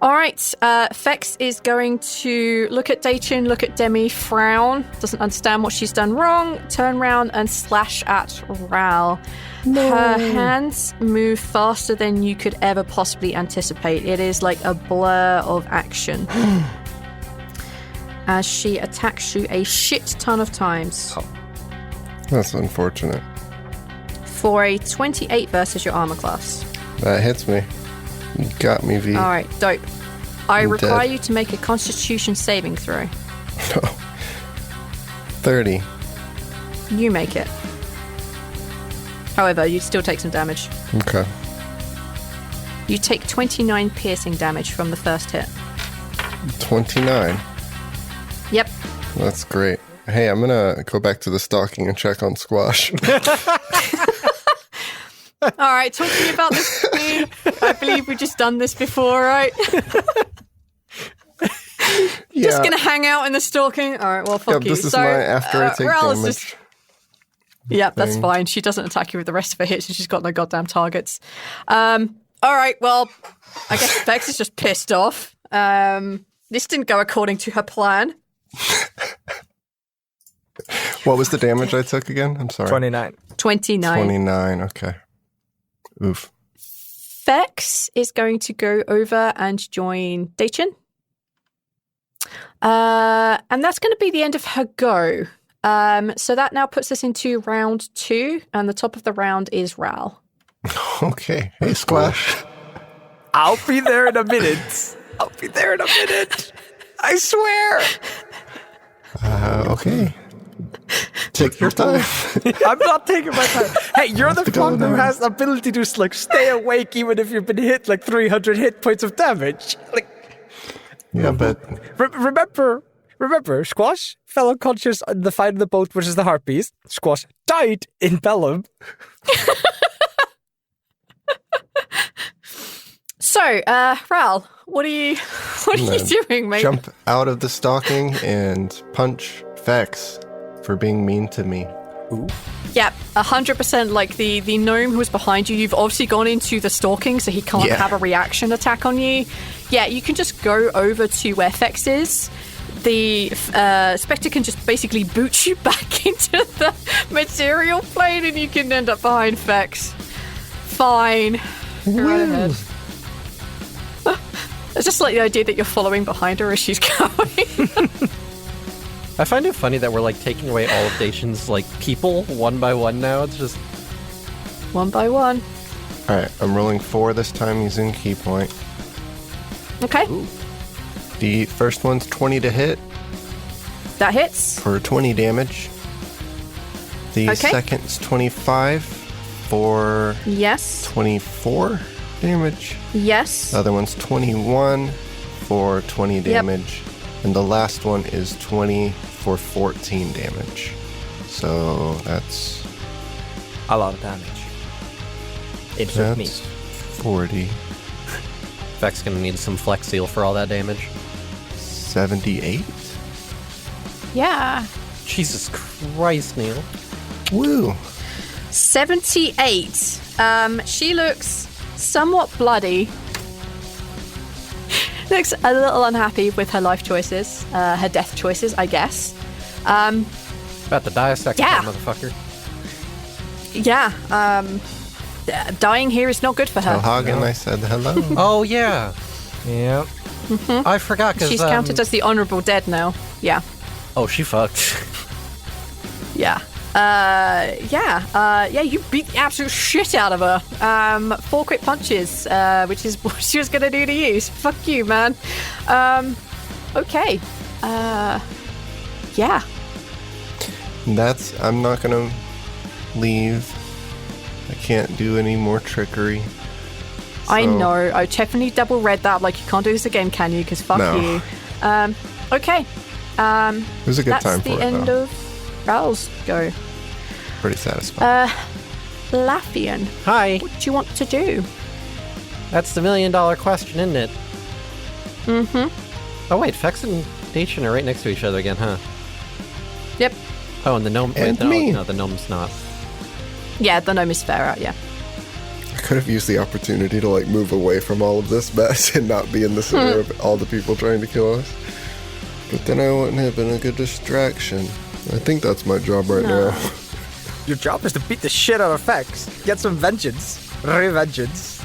All right. Vex is going to look at Dachin, look at Demi, frown, doesn't understand what she's done wrong, turn around and slash at Rhal. No. Her hands move faster than you could ever possibly anticipate. It is like a blur of action. As she attacks you a shit ton of times. Oh. That's unfortunate. For a 28 versus your armor class. That hits me. You got me, V. All right, dope. I I'm require dead. you to make a Constitution saving throw. 30. You make it. However, you still take some damage. Okay. You take 29 piercing damage from the first hit. 29. Yep. That's great. Hey, I'm gonna go back to the stalking and check on Squash. All right, talk to me about this. I believe we've just done this before, right? Yeah. Just gonna hang out in the stalking. All right, well, fuck you. This is my after I take damage. Yep, that's fine. She doesn't attack you with the rest of her hits, and she's got no goddamn targets. All right, well, I guess Vex is just pissed off. This didn't go according to her plan. What was the damage I took again? I'm sorry. 29. 29, okay. Oof. Vex is going to go over and join Dachin. And that's going to be the end of her go. So that now puts us into round 2, and the top of the round is Rhal. Okay. Hey, Squash. I'll be there in a minute. I swear. Okay. Take your time. I'm not taking my time. Hey, you're the one who has the ability to like stay awake even if you've been hit like 300 hit points of damage. Like, yeah, but remember, Squash fell unconscious in the fight in the boat, which is the Harpies. Squash died in Bellum. So, Rhal, what are you doing, mate? Jump out of the stalking and punch Vex for being mean to me. Ooh. Yep, 100%. Like the gnome who was behind you, you've obviously gone into the stalking, so he can't have a reaction attack on you. Yeah, you can just go over to where Vex is. The Spectre can just basically boot you back into the material plane, and you can end up behind Vex. Fine. Go right ahead. It's just like the idea that you're following behind her as she's going. I find it funny that we're like taking away all of Dacian's like people one by one now. It's just one by one. All right, I'm rolling 4 this time using key point. Okay. Ooh. The first one's 20 to hit. That hits. For 20 damage. The second's 25 for 24 damage. Yes. The other one's 21 for 20 damage. And the last one is 20 for 14 damage. So that's a lot of damage. It took me 40. Vex gonna need some Flex Seal for all that damage. 78? Yeah. Jesus Christ, Neil. Woo. 78. She looks somewhat bloody. looks a little unhappy with her life choices, her death choices, I guess. About to die a second time, motherfucker. Yeah, dying here is not good for her. Tell Hagen I said hello. Oh, yeah. Yeah. Mm-hmm. I forgot because she's counted as the honorable dead now. Yeah. Oh, she fucked. Yeah. You beat the absolute shit out of her. 4 quick punches, which is what she was gonna do to you. So fuck you, man. Okay. Yeah. I'm not gonna leave. I can't do any more trickery. So. I know. I definitely double read that. Like, you can't do this again, can you? Because fuck you. Okay. It was a good time for it, That's the end of Rhal's go. Pretty satisfying. Lafian. Hi. What do you want to do? That's the $1 million question, isn't it? Mm-hmm. Oh, wait. Fex and Dacian are right next to each other again, huh? Yep. Oh, and the gnome... And me. No, the gnome's not. Yeah, the gnome is fair out, yeah. I could have used the opportunity to, like, move away from all of this mess and not be in the center of all the people trying to kill us. But then I wouldn't have been a good distraction. I think that's my job right now. Your job is to beat the shit out of Fex. Get some vengeance. Revengeance.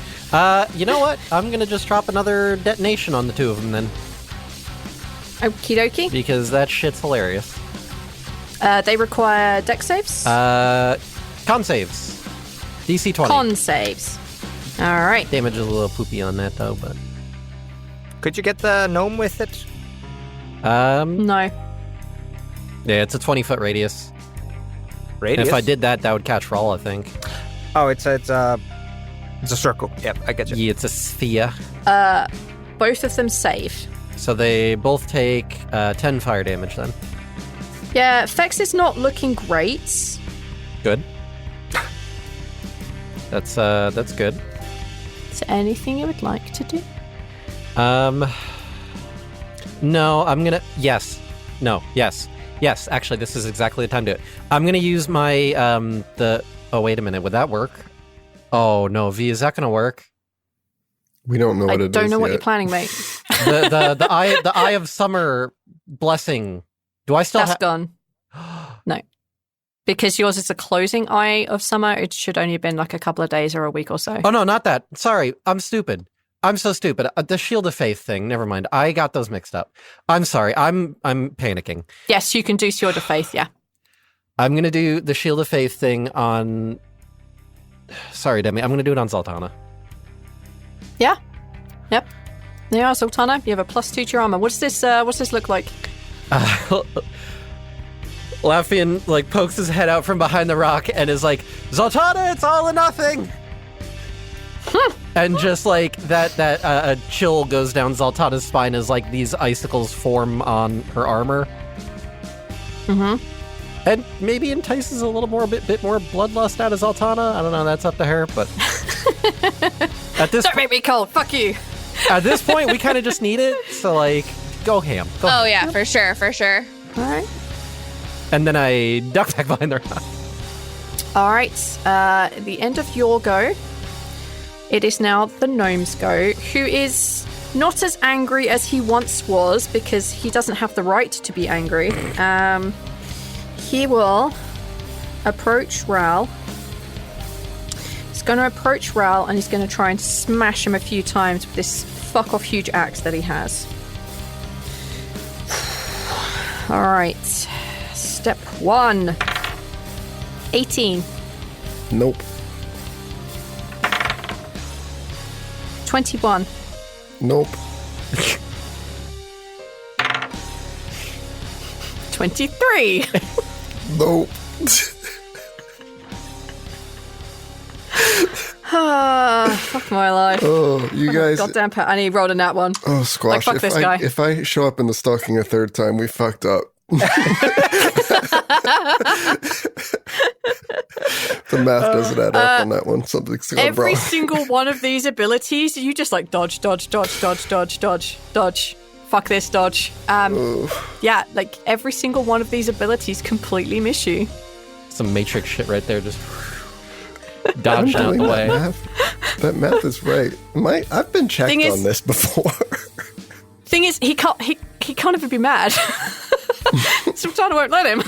You know what? I'm gonna just drop another detonation on the two of them then. Okie dokie. Because that shit's hilarious. They require dex saves? Con saves. DC 20. Con saves. Alright. Damage is a little poopy on that though, but... Could you get the gnome with it? No. Yeah, it's a 20-foot radius. Radius? And if I did that, that would catch Rhal, I think. Oh, it's a circle. Yep, I get you. Yeah, it's a sphere. Both of them save. So they both take 10 fire damage then. Yeah, Fex is not looking great. Good. That's good. Is there anything you would like to do? No, I'm gonna... Yes. No, yes. Yes, actually, this is exactly the time to do it. I'm gonna use my, Oh, wait a minute. Would that work? Oh, no, V, is that gonna work? We don't know what it is. I don't know what yet. you're planning, mate. The eye of summer blessing. Do I still have... That's gone. No. Because yours is a closing eye of summer, it should only have been like a couple of days or a week or so. Oh, no, not that. Sorry, I'm stupid. I'm so stupid. The Shield of Faith thing, never mind. I got those mixed up. I'm sorry. I'm panicking. Yes, you can do Shield of Faith, yeah. I'm going to do the Shield of Faith thing on... Sorry, Demi. I'm going to do it on Zaltanna. Yeah. Yep. Yeah, Zaltanna, you have a +2 to your armor. What's this look like? Lafian, like, pokes his head out from behind the rock and is like, Zaltanna, it's all or nothing! And just like that a chill goes down Zaltanna's spine as like these icicles form on her armor. Mm-hmm. And maybe entices a little more, bit more bloodlust out of Zaltanna. I don't know, that's up to her, but at this Don't make me cold, fuck you. At this point, we kind of just need it, so like, go ham. Go ham. Yeah, for sure. Alright. And then I duck back behind the rock. Alright, at the end of your go, it is now the gnome's go, who is not as angry as he once was because he doesn't have the right to be angry. He will approach Rhal. He's going to approach Rhal and he's going to try and smash him a few times with this fuck-off huge axe that he has. Alright. Step 1. 18. Nope. 21. Nope. 23. Nope. Fuck my life. Oh, you guys. Goddamn, and he rolled a nat one. Oh, squash. Like, fuck this guy. If I show up in the stocking a third time, we fucked up. The math doesn't add up on that one. Something's gone every wrong. single one of these abilities, you just like dodge. Fuck this, dodge. Yeah, like every single one of these abilities completely miss you. Some Matrix shit right there, just dodged out the way. That math is right. I've been checked on this before. Thing is, he can't even be mad. Zaltanna won't let him.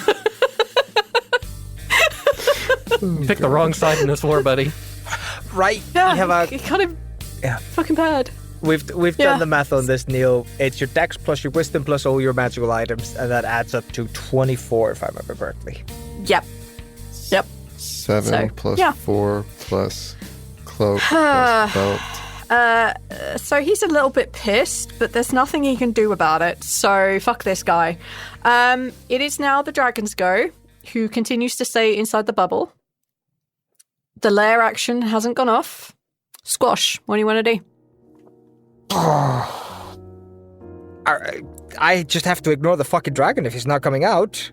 You picked the wrong side in this war, buddy. Right. Yeah, he can't even... Yeah. Fucking bad. We've done the math on this, Neil. It's your dex plus your wisdom plus all your magical items, and that adds up to 24, if I remember correctly. Yep. 7 plus 4 plus cloak plus belt. So he's a little bit pissed, but there's nothing he can do about it. So fuck this guy. It is now the dragon's go, who continues to stay inside the bubble. The lair action hasn't gone off. Squash, what do you want to do? I just have to ignore the fucking dragon if he's not coming out.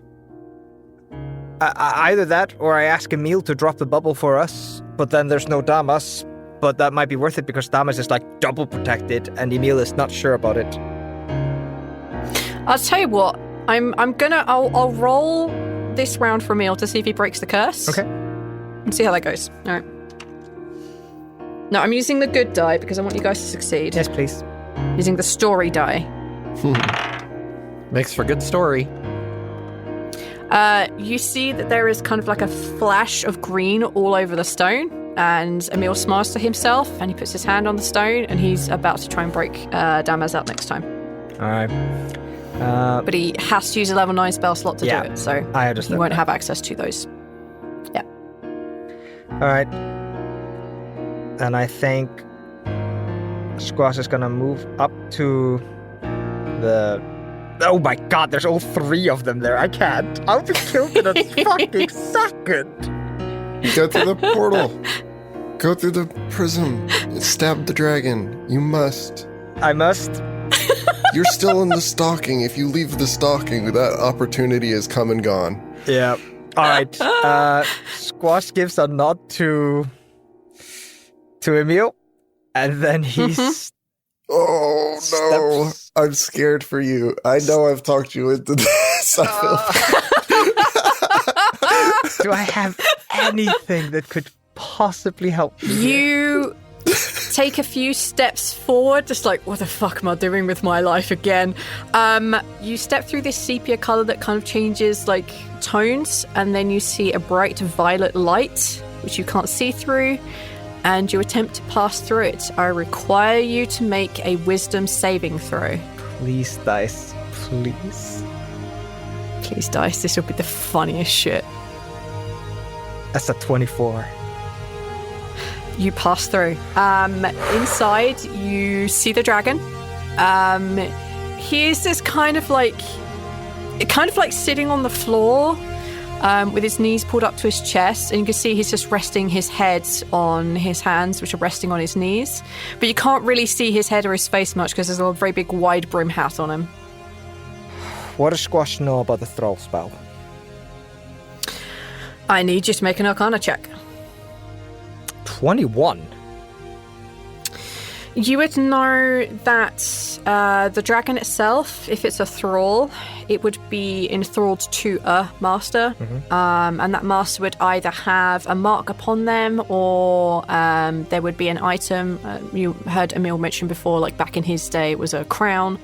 Either that, or I ask Emmil to drop the bubble for us, but then there's no Damas. But that might be worth it because Damas is like double protected, and Emmil is not sure about it. I'll tell you what. I'll roll this round for Emmil to see if he breaks the curse. Okay. And see how that goes. All right. No, I'm using the good die because I want you guys to succeed. Yes, please. Using the story die. Makes for good story. You see that there is kind of like a flash of green all over the stone, and Emmil smiles to himself, and he puts his hand on the stone, and he's about to try and break Damas out next time. All right. But he has to use a level 9 spell slot to do it, so I understand he won't have access to those. Yeah. All right. And I think Squash is going to move up to the... Oh my god, there's all 3 of them there. I can't. I'll be killed in a fucking second. Go through the portal. Go through the prism. Stab the dragon. You must. I must? You're still in the stalking. If you leave the stalking, that opportunity has come and gone. Yeah. All right. Squash gives a nod to Emmil, and then he's... Oh, no. Steps. I'm scared for you. I know I've talked you into this. I feel Do I have anything that could possibly help me? You take a few steps forward, just like, what the fuck am I doing with my life again? You step through this sepia color that kind of changes like tones, and then you see a bright violet light, which you can't see through, and you attempt to pass through it. I require you to make a wisdom saving throw. Please, dice. Please. Please, dice. This will be the funniest shit. That's a 24. You pass through. Inside, you see the dragon. He is this kind of like sitting on the floor with his knees pulled up to his chest, and you can see he's just resting his head on his hands, which are resting on his knees. But you can't really see his head or his face much because there's a very big wide brim hat on him. What does Squash know about the Thrall spell? I need you to make an Arcana check. 21. You would know that the dragon itself, if it's a thrall, it would be enthralled to a master. Mm-hmm. And that master would either have a mark upon them, or there would be an item. You heard Emmil mention before, like back in his day, it was a crown.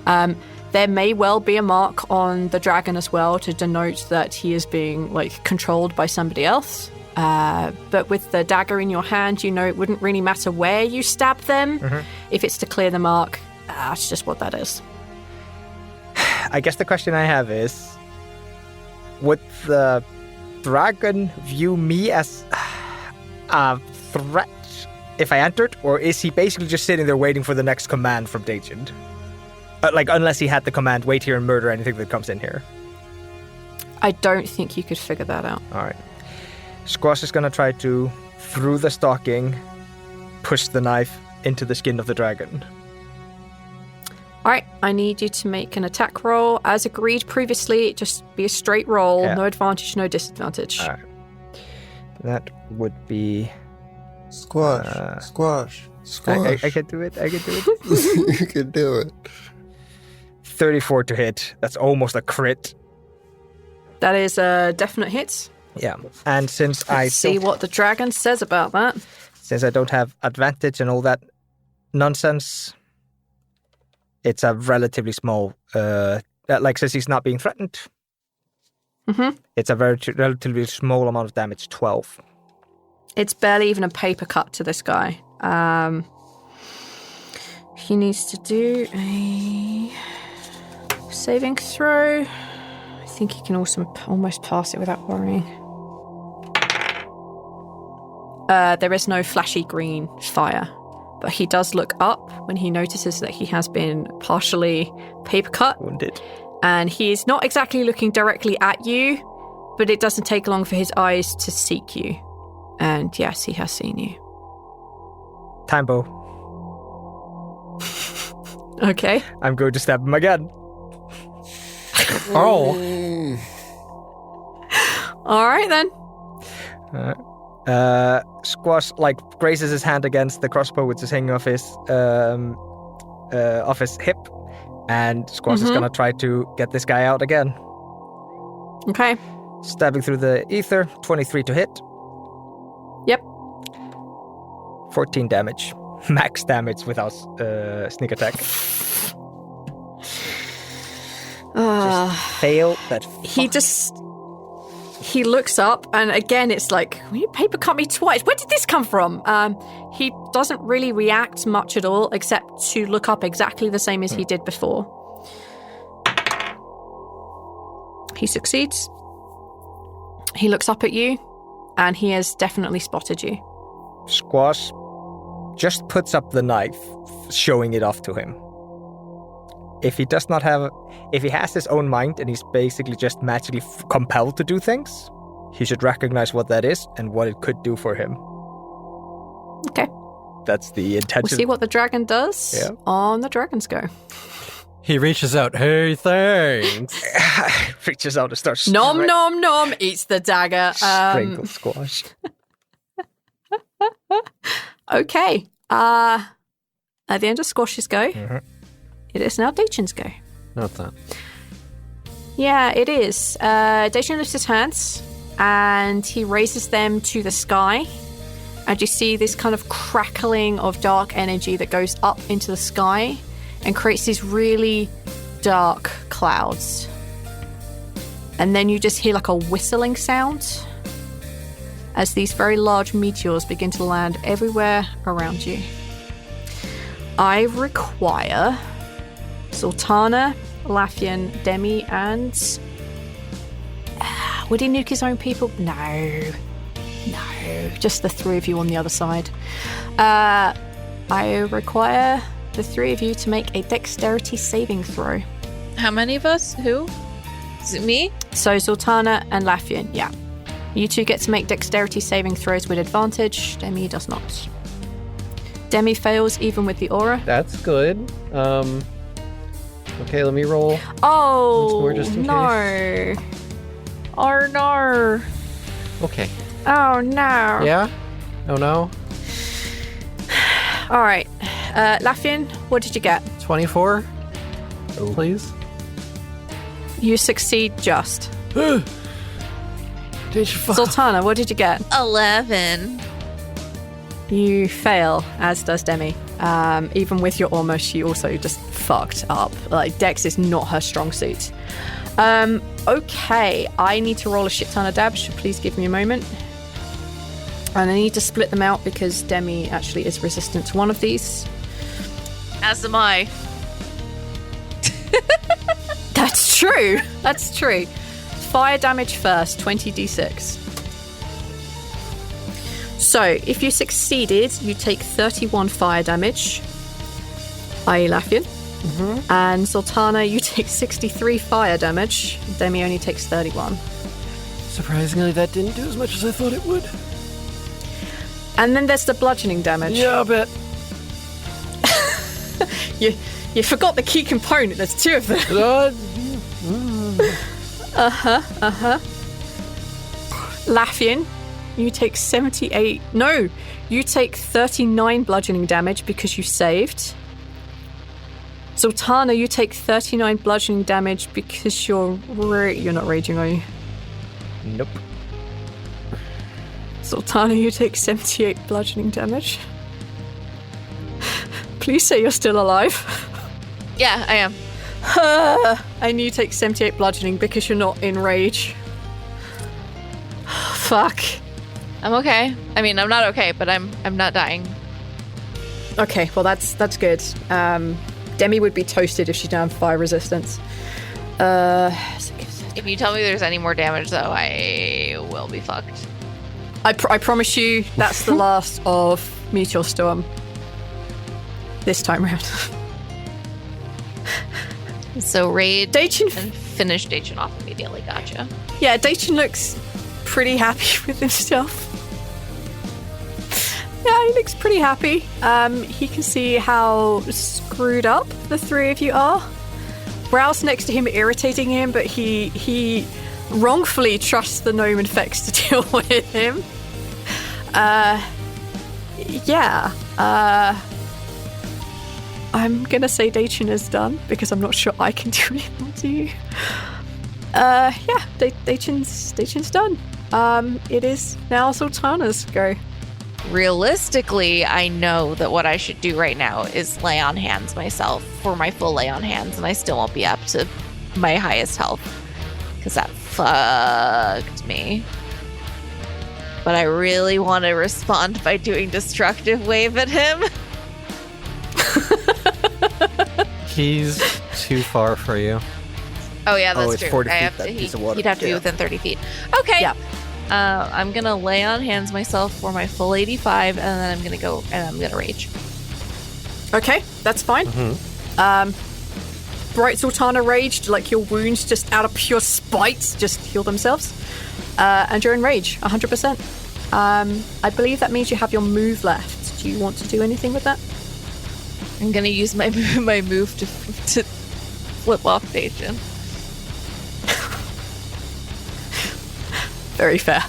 There may well be a mark on the dragon as well to denote that he is being like controlled by somebody else. But with the dagger in your hand, you know it wouldn't really matter where you stab them. Mm-hmm. If it's to clear the mark, that's just what that is. I guess the question I have is, would the dragon view me as a threat if I entered, or is he basically just sitting there waiting for the next command from Dagent? Like, unless he had the command, wait here and murder anything that comes in here. I don't think you could figure that out. All right. Squash is going to try to, through the stocking, push the knife into the skin of the dragon. All right, I need you to make an attack roll. As agreed previously, just be a straight roll. Yeah. No advantage, no disadvantage. All right. That would be... Squash. I can do it. You can do it. 34 to hit. That's almost a crit. That is a definite hit. Yeah, and since Let's see what the dragon says about that. Since I don't have advantage and all that nonsense, it's a relatively small, since he's not being threatened, it's a relatively small amount of damage, 12. It's barely even a paper cut to this guy. He needs to do a saving throw. I think he can also almost pass it without worrying. There is no flashy green fire, but he does look up when he notices that he has been partially paper cut. Wounded. And he is not exactly looking directly at you, but it doesn't take long for his eyes to seek you. And yes, he has seen you. Timbo. Okay. I'm going to stab him again. Oh. All right, then. Squash, grazes his hand against the crossbow, which is hanging off his hip. And Squash is going to try to get this guy out again. Okay. Stabbing through the ether, 23 to hit. Yep. 14 damage. Max damage without sneak attack. Just fail that. He looks up, and again, it's like, you paper cut me twice. Where did this come from? He doesn't really react much at all, except to look up exactly the same as he did before. He succeeds. He looks up at you, and he has definitely spotted you. Squash just puts up the knife, showing it off to him. If he has his own mind and he's basically just magically compelled to do things, he should recognize what that is and what it could do for him. Okay. That's the intention. We'll see what the dragon does on the Dragon's Go. He reaches out, hey, thanks. Reaches out and starts... Nom, nom, nom, eats the dagger. Strangle Squash. Okay. At the end of Squash's go, it is now Dachin's go. Not that. Yeah, it is. Dachin lifts his hands and he raises them to the sky. And you see this kind of crackling of dark energy that goes up into the sky and creates these really dark clouds. And then you just hear like a whistling sound as these very large meteors begin to land everywhere around you. I require Zaltanna, Lafian, Demi, and... would he nuke his own people? No. Just the three of you on the other side. I require the three of you to make a dexterity saving throw. How many of us? Who? Is it me? So Zaltanna and Lafian, yeah. You two get to make dexterity saving throws with advantage. Demi does not. Demi fails even with the aura. That's good. Okay, let me roll. Oh, once more just in no. Case. Oh, no. Okay. Oh, no. Yeah? Oh, no? All right. Lafian, what did you get? 24? Oh. Please? You succeed just. Zaltanna, what did you get? 11. You fail, as does Demi. Even with your almost, she also just fucked up. Like, Dex is not her strong suit. Okay, I need to roll a shit ton of dabs, so please give me a moment. And I need to split them out because Demi actually is resistant to one of these. As am I. That's true. That's true. Fire damage first, 20d6. So, if you succeeded, you take 31 fire damage, i.e. Lafian. And Zaltanna, you take 63 fire damage. Demi only takes 31. Surprisingly, that didn't do as much as I thought it would. And then there's the bludgeoning damage. Yeah, I bet. You forgot the key component. There's two of them. Lafian, you take 78. No, you take 39 bludgeoning damage because you saved. Zaltanna, you take 39 bludgeoning damage because you're not raging, are you? Nope. Zaltanna, you take 78 bludgeoning damage. Please say you're still alive. Yeah, I am. And you take 78 bludgeoning because you're not in rage. Fuck. I'm okay. I mean, I'm not okay, but I'm not dying. Okay, well that's good. Demi would be toasted if she didn't have fire resistance. If you tell me there's any more damage, though, I will be fucked. I promise you that's the last of Meteor Storm. This time round. So raid Daichin and finish Daichin off immediately. Gotcha. Yeah, Daichin looks pretty happy with himself. Yeah, he looks pretty happy. He can see how screwed up the three of you are. Rhal's next to him, irritating him, but he wrongfully trusts the gnome and Fex to deal with him. I'm gonna say Daichin is done because I'm not sure I can do anything to you. Daichin's done. It is now Zaltanna's go. Realistically, I know that what I should do right now is lay on hands myself for my full lay on hands, and I still won't be up to my highest health because that fucked me. But I really want to respond by doing destructive wave at him. He's too far for you. Oh yeah, that's it's true. 40 I feet, have that to, piece of water. he'd have to be within 30 feet. Okay. Yeah. I'm gonna lay on hands myself for my full 85, and then I'm gonna go and I'm gonna rage. Okay, that's fine. Bright Zaltanna raged, like your wounds just out of pure spite just heal themselves. And you're in rage, 100%. I believe that means you have your move left. Do you want to do anything with that? I'm gonna use my move to flip off Daichin. Very fair.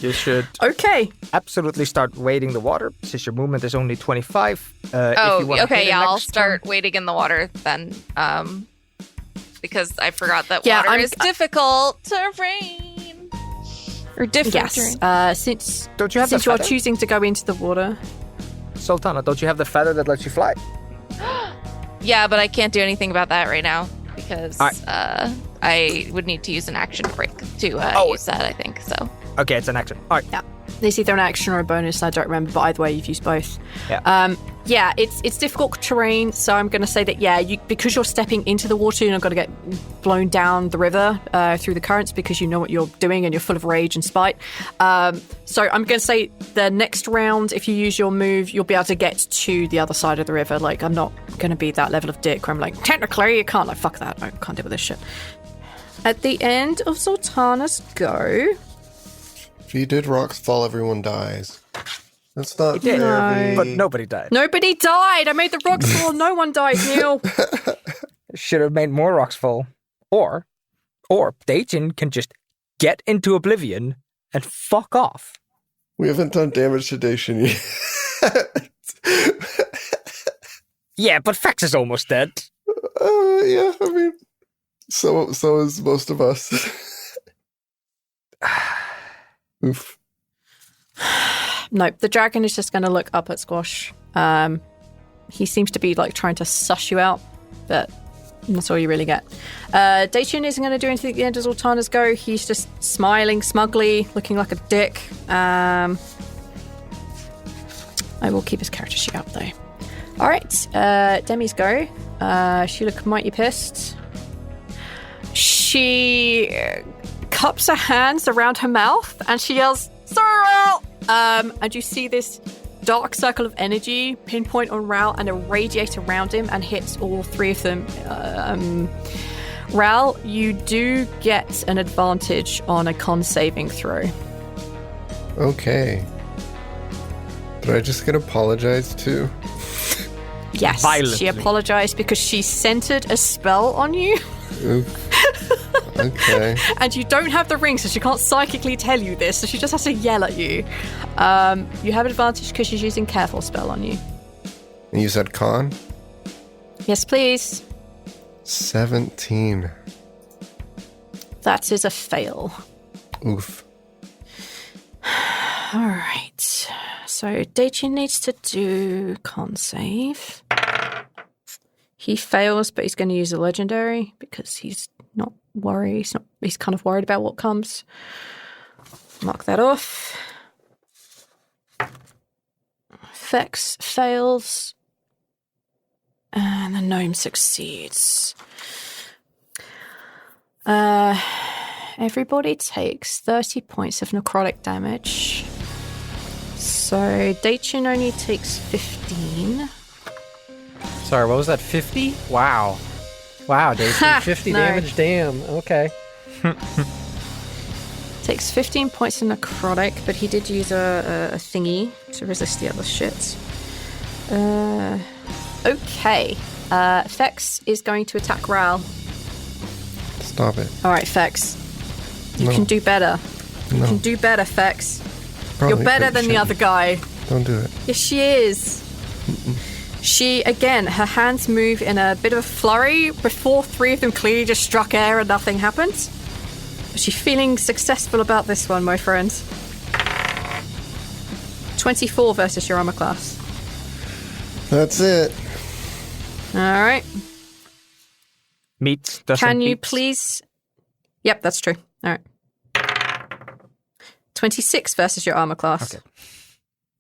You should absolutely start wading the water, since your movement is only 25. I'll start wading in the water then. Because I forgot that water is difficult terrain. Or different terrain. Since don't you have since you are choosing to go into the water. Zaltanna, don't you have the feather that lets you fly? Yeah, but I can't do anything about that right now because I would need to use an action break to use that, I think. So. Okay, it's an action. All right. Yeah. It's either an action or a bonus, I don't remember, but either way, you've used both. Yeah. It's difficult terrain, so I'm going to say that, because you're stepping into the water, you're not going to get blown down the river through the currents because you know what you're doing and you're full of rage and spite. So I'm going to say the next round, if you use your move, you'll be able to get to the other side of the river. Like, I'm not going to be that level of dick where I'm like, technically, you can't. Like, fuck that. I can't deal with this shit. At the end of Zaltanna's go... If you did rocks fall, everyone dies. That's not fair. No. But nobody died. Nobody died. I made the rocks fall. No one died, Neil. Should have made more rocks fall. Or Daichin can just get into oblivion and fuck off. We haven't done damage to Daichin yet. Yeah, but Fex is almost dead. Yeah, I mean, so is most of us. Oof. Nope, the dragon is just going to look up at Squash. He seems to be like trying to suss you out, but that's all you really get. Daichin isn't going to do anything at the end of Zaltanna's go. He's just smiling smugly, looking like a dick. I will keep his character sheet up though. All right, Demi's go. She looked mighty pissed. She cups her hands around her mouth and she yells, "Sorry, Rhal!" And you see this dark circle of energy pinpoint on Rhal and irradiate around him and hits all three of them. Rhal, you do get an advantage on a con saving throw. Okay. Did I just get apologized to? Yes, Violently. She apologized because she centered a spell on you. Oof. Okay. And you don't have the ring, so she can't psychically tell you this, so she just has to yell at you. You have advantage because she's using Careful spell on you. And you said con? Yes, please. 17. That is a fail. Oof. All right. So Daichin needs to do con save. He fails, but he's going to use a legendary because he's not worried. He's kind of worried about what comes. Mark that off. Vex fails. And the gnome succeeds. Everybody takes 30 points of necrotic damage. So Daichin only takes 15. Sorry, what was that? 50? Wow. Wow, Daichin, 50 damage. Damn. Okay. Takes 15 points of necrotic, but he did use a thingy to resist the other shit. Okay. Vex is going to attack Rhal. Stop it. All right, Vex. You can do better. You can do better, Vex. Probably, you're better than the other guy. Don't do it. Yes, she is. She, again, her hands move in a bit of a flurry before three of them clearly just struck air and nothing happened. But she's feeling successful about this one, my friend. 24 versus your armor class. That's it. All right. Meats. Can you please... Yep, that's true. All right. 26 versus your armor class. Okay.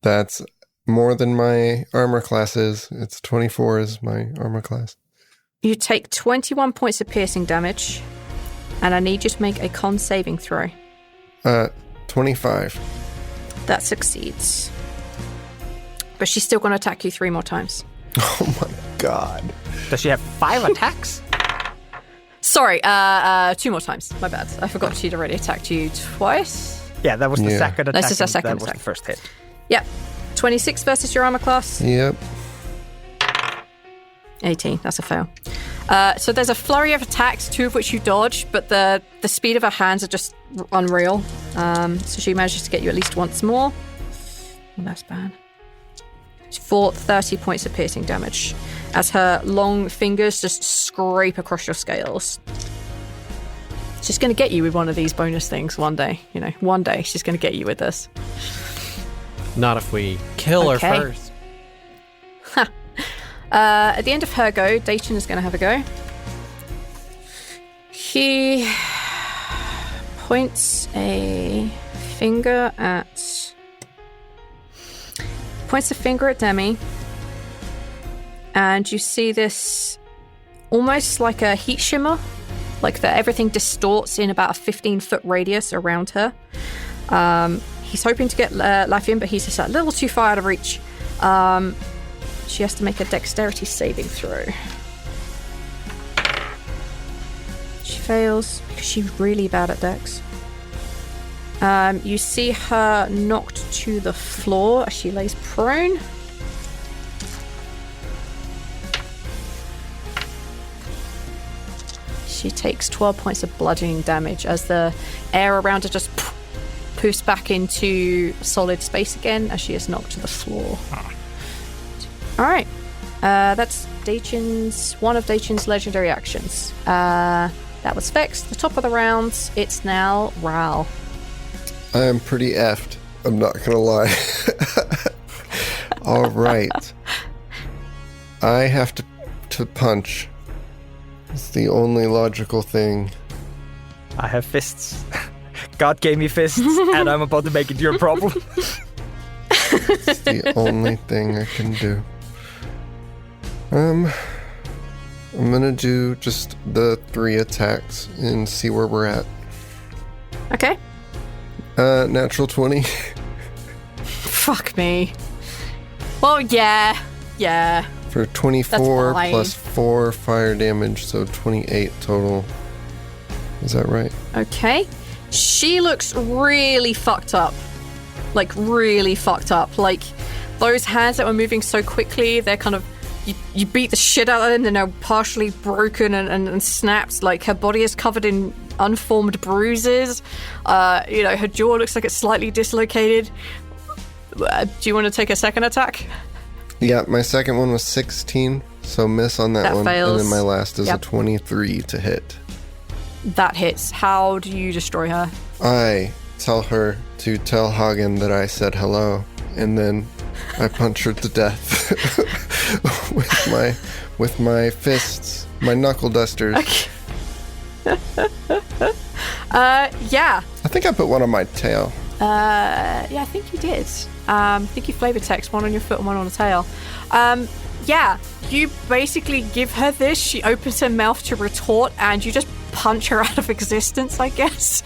That's more than my armor class is. It's 24 is my armor class. You take 21 points of piercing damage, and I need you to make a con saving throw. 25. That succeeds. But she's still going to attack you 3 more times. Oh my god. Does she have 5 attacks? Sorry, 2 more times. My bad. I forgot she'd already attacked you twice. Yeah, that was the second attack. This is her second that was attack. the first hit. Yep. 26 versus your armor class. Yep. 18. That's a fail. So there's a flurry of attacks, 2 of which you dodge, but the speed of her hands are just unreal. So she manages to get you at least once more. Well, that's bad. For 30 points of piercing damage, as her long fingers just scrape across your scales. She's going to get you with one of these bonus things one day. You know, one day she's going to get you with this. Not if we kill her first. At the end of her go, Daichin is going to have a go. He points a finger at Demi, and you see this almost like a heat shimmer, like that everything distorts in about a 15-foot radius around her. He's hoping to get Lafian, but he's just a little too far out of reach. She has to make a dexterity saving throw. She fails because she's really bad at dex. You see her knocked to the floor as she lays prone. She takes 12 points of bludgeoning damage as the air around her just poofs back into solid space again as she is knocked to the floor. All right. That's one of Daichin's legendary actions. That was Vex. The top of the round. It's now Rhal. I am pretty effed. I'm not gonna lie. All right. I have to punch. It's the only logical thing. I have fists. God gave me fists, and I'm about to make it your problem. It's the only thing I can do. I'm gonna do just the 3 attacks and see where we're at. Okay. Natural 20. Fuck me. Well, yeah. For 24 plus 4 fire damage, so 28 total. Is that right? Okay. She looks really fucked up. Like, really fucked up. Like, those hands that were moving so quickly, they're kind of... You beat the shit out of them, they're now partially broken and snapped. Like, her body is covered in unformed bruises. Her jaw looks like it's slightly dislocated. Do you want to take a second attack? Yeah, my second one was 16, so miss on that one. Fails. And then my last is a 23 to hit. That hits. How do you destroy her? I tell her to tell Hagen that I said hello, and then I punch her to death. with my fists, my knuckle dusters. Okay. Yeah. I think I put one on my tail. Yeah, I think you did. I think you flavor text, one on your foot and one on the tail. Yeah, you basically give her this. She opens her mouth to retort, and you just punch her out of existence, I guess.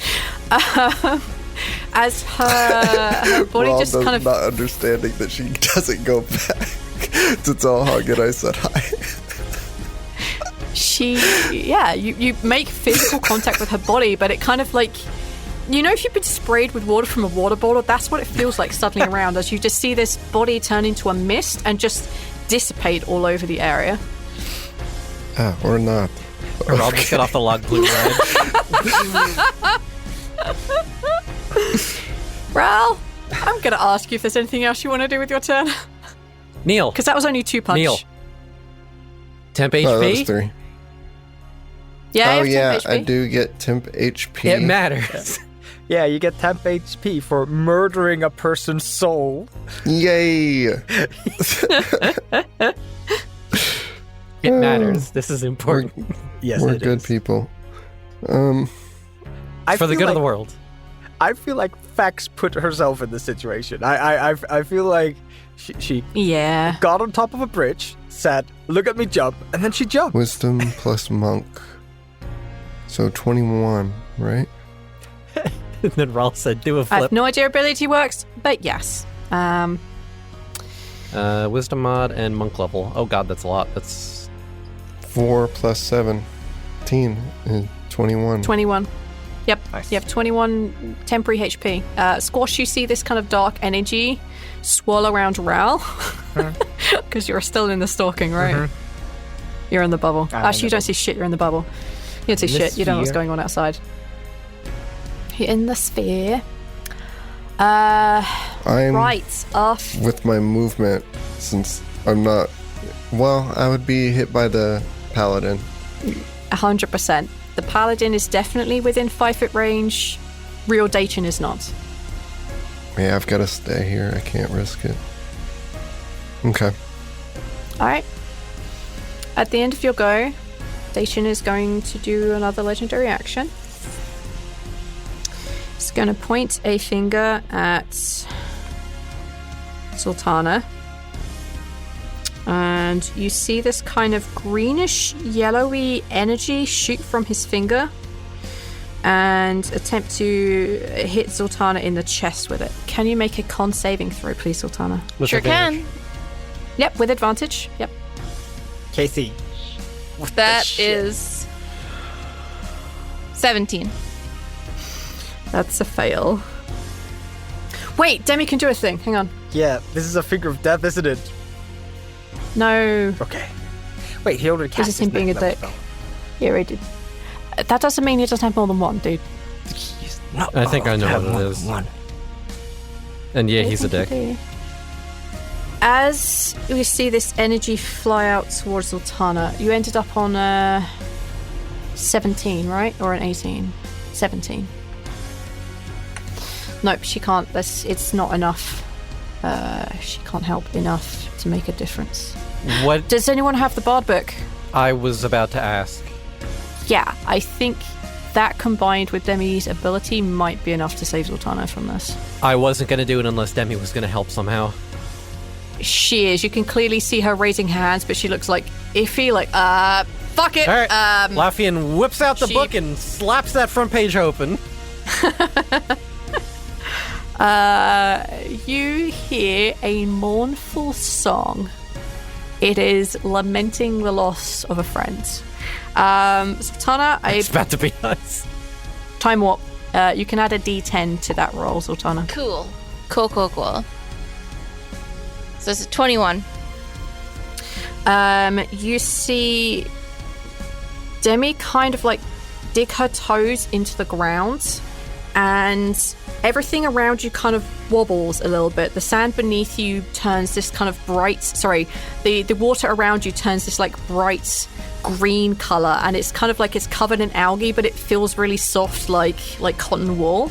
As her body Rhal just kind of not understanding that she doesn't go back to tell Hug and I said hi. You make physical contact with her body, but it kind of like, you know, if you've been sprayed with water from a water bottle, that's what it feels like suddenly around, as you just see this body turn into a mist and just dissipate all over the area. Or not. Or I'll just get off the log blue red. Rhal, I'm going to ask you if there's anything else you want to do with your turn. Neil. Because that was only 2 punch. Neil. Temp HP? Oh, that was 3. Yeah, oh, yeah, temp HP. I do get temp HP. It matters. Yeah, you get temp HP for murdering a person's soul. Yay! It matters. This is important. Yes, we're it good is. people. For the good of the like- world. I feel like Fax put herself in this situation. I feel like she got on top of a bridge, said, "Look at me jump," and then she jumped. Wisdom plus monk. So 21, right? And then Rhal said, do a I flip. have no idea ability works, but yes. Wisdom mod and monk level. Oh god, that's a lot. That's 4 plus 17 is 21. 21. Yep. Nice. You have 21 temporary HP. Squash, you see this kind of dark energy swirl around Rhal. Because you're still in the stalking, right? Mm-hmm. You're in the bubble. I'm Actually, in you the don't see shit, you're in the bubble. You don't see In the shit, you don't know what's sphere. going on outside. You're in the sphere. I'm Right, off. with my movement, since I'm not... Well, I would be hit by the paladin. 100%. The paladin is definitely within 5-foot range. Real Dachin is not. Yeah, I've got to stay here. I can't risk it. Okay. Alright. At the end of your go, Dachin is going to do another legendary action. He's going to point a finger at Zaltanna. And you see this kind of greenish, yellowy energy shoot from his finger and attempt to hit Zaltanna in the chest with it. Can you make a con saving throw, please, Zaltanna? with Sure advantage. can. Yep, with advantage. Yep. Casey. That is 17. That's a fail. Wait, Demi can do a thing. Hang on. Yeah, this is a finger of death, isn't it? No. Okay. Wait, he already This cast is him his being a next level dick. spell. Yeah, he did. That doesn't mean he doesn't have more than one, dude. He's not I think I know have what it more is. than one. And yeah, he's a dick. As we see this energy fly out towards Zaltanna, you ended up on a 17, right? Or an 18? 17. Nope, she can't. It's not enough. She can't help enough to make a difference. What Does anyone have the Bard book? I was about to ask. Yeah, I think that combined with Demi's ability might be enough to save Zaltanna from this. I wasn't going to do it unless Demi was going to help somehow. She is. You can clearly see her raising her hands, but she looks like iffy, like, fuck it. All right. Lafian whips out the she- book and slaps that front page open. You hear a mournful song. It is lamenting the loss of a friend. Zaltanna, It's about to be us. time warp. You can add a D10 to that roll, Zaltanna. Cool. Cool. So it's a 21. You see Demi kind of like dig her toes into the ground, and everything around you kind of wobbles a little bit. The sand beneath you turns this kind of the water around you turns this like bright green color, and it's kind of like it's covered in algae, but it feels really soft like cotton wool.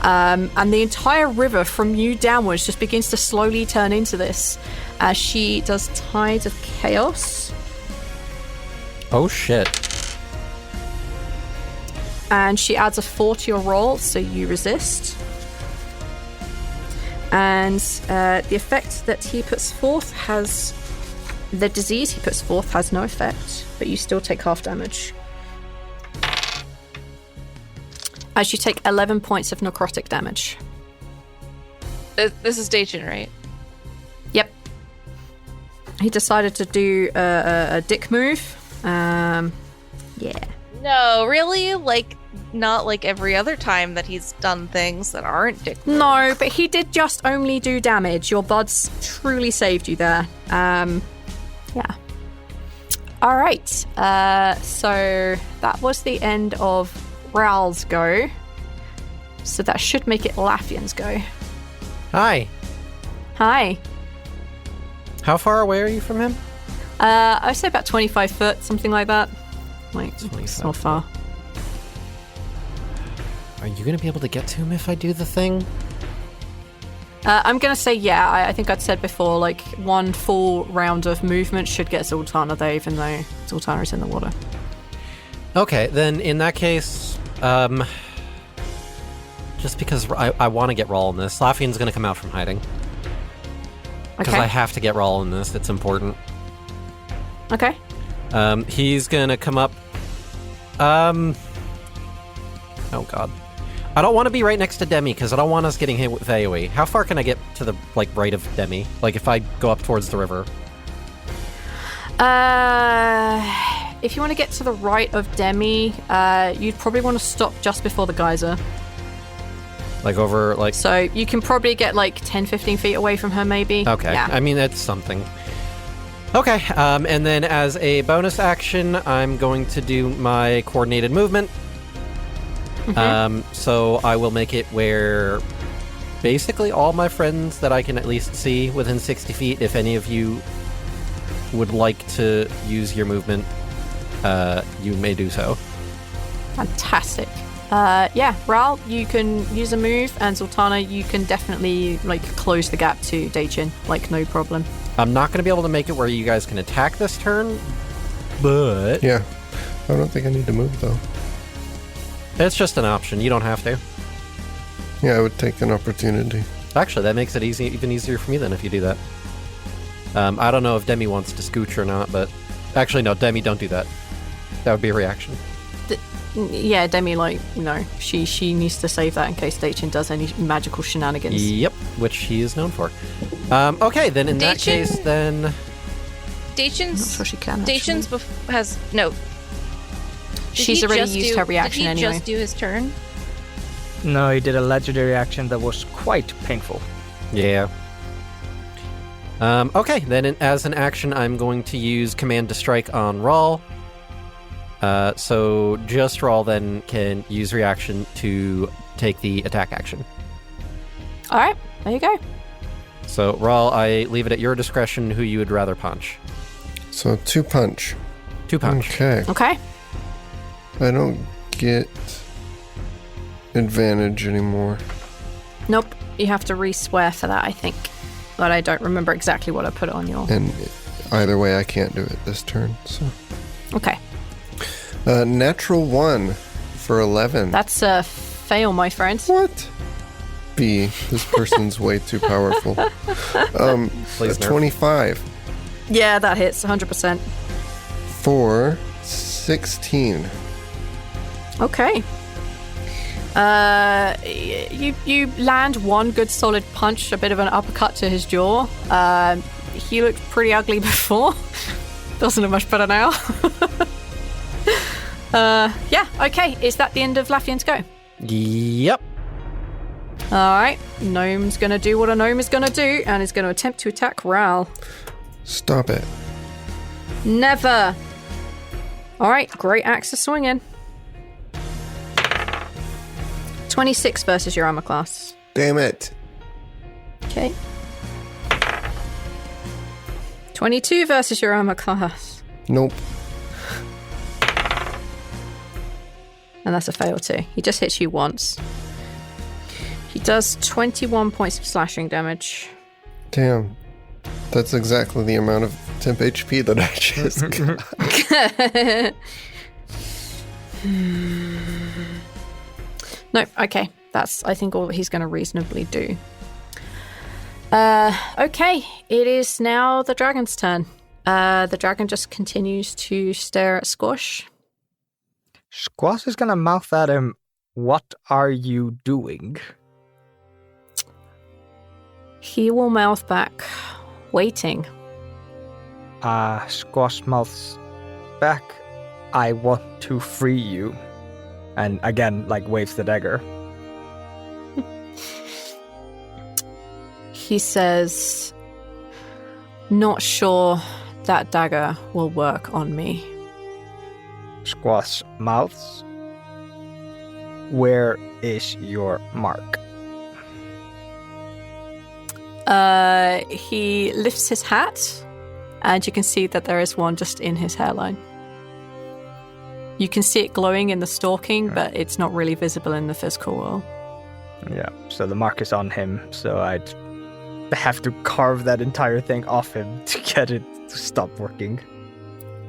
And the entire river from you downwards just begins to slowly turn into this. as she does Tides of Chaos. Oh, shit. And she adds a 4 to your roll, so you resist. And the effect that he puts forth has... The disease he puts forth has no effect, but you still take half damage. As you take 11 points of necrotic damage. This is Dacian, right? Yep. He decided to do a dick move. Yeah. No, really? Like, not like every other time that he's done things that aren't dick moves. No, but he did just only do damage. Your buds truly saved you there. Yeah. All right. So that was the end of Rhal's go. So that should make it Lafian's go. Hi. Hi. How far away are you from him? I'd say about 25 foot, something like that. Like, it's not far. Are you going to be able to get to him if I do the thing? I'm going to say, yeah. I think I'd said before, like, one full round of movement should get Zaltanna there, even though Zaltanna is in the water. Okay, then in that case, just because I want to get Rhal in this, Lafian's going to come out from hiding. Because I have to get Rhal in this. It's important. Okay. He's going to come up... Oh, God. I don't want to be right next to Demi, because I don't want us getting hit with AoE. How far can I get to the, like, right of Demi? Like, if I go up towards the river? If you want to get to the right of Demi, you'd probably want to stop just before the geyser. Like, over, like... So, you can probably get, like, 10, 15 feet away from her, maybe. Okay. Yeah. I mean, that's something. Okay, and then as a bonus action, I'm going to do my coordinated movement. So I will make it where basically all my friends that I can at least see within 60 feet, if any of you would like to use your movement, you may do so. Fantastic. Yeah, Rhal, you can use a move, and Zaltanna, you can definitely, like, close the gap to Dacian, like, no problem. I'm not going to be able to make it where you guys can attack this turn, but... Yeah, I don't think I need to move, though. It's just an option. You don't have to. Yeah, I would take an opportunity. Actually, that makes it even easier for me then if you do that. I don't know if Demi wants to scooch or not, but... Actually, no, Demi, don't do that. That would be a reaction. Yeah, Demi, like, no. She needs to save that in case Dacian does any magical shenanigans. Yep, which he is known for. Okay, then in that case, then... Dacian's... I'm not sure she can, actually. Dacian's has... No. She's already used her reaction anyway. Did he just do his turn? No, he did a legendary action that was quite painful. Yeah. Okay, then as an action, I'm going to use Command to Strike on Rhal. So just Rhal then can use reaction to take the attack action. Alright, there you go. So Rhal, I leave it at your discretion who you would rather punch. So 2 punch. 2 punch. Okay. Okay. I don't get advantage anymore. Nope, you have to re-swear for that, I think. But I don't remember exactly what I put on your... And either way, I can't do it this turn, so... Okay. Natural 1 for 11. That's a fail, my friend. What? B. This person's way too powerful. Please 25. Yeah, that hits, 100%. For 16. Okay. You land one good solid punch, a bit of an uppercut to his jaw. He looked pretty ugly before. Doesn't look much better now. Yeah, okay. Is that the end of Lafian's go? Yep. Alright. Gnome's gonna do what a gnome is gonna do, and is gonna attempt to attack Rhal. Stop it. Never. Alright, great axe to swing in. 26 versus your armor class. Damn it. Okay. 22 versus your armor class. Nope. And that's a fail too. He just hits you once. He does 21 points of slashing damage. Damn. That's exactly the amount of temp HP that I just got. No, okay. That's, I think, all that he's going to reasonably do. Okay, it is now the dragon's turn. The dragon just continues to stare at Squash. Squash is gonna mouth at him, "What are you doing?" He will mouth back, waiting. Squash mouths back, "I want to free you." And again, waves the dagger. He says, "Not sure that dagger will work on me." Squash mouths, "Where is your mark?" He lifts his hat, and you can see that there is one just in his hairline. You can see it glowing in the stalking, but it's not really visible in the physical world. Yeah, so the mark is on him, so I'd have to carve that entire thing off him to get it to stop working.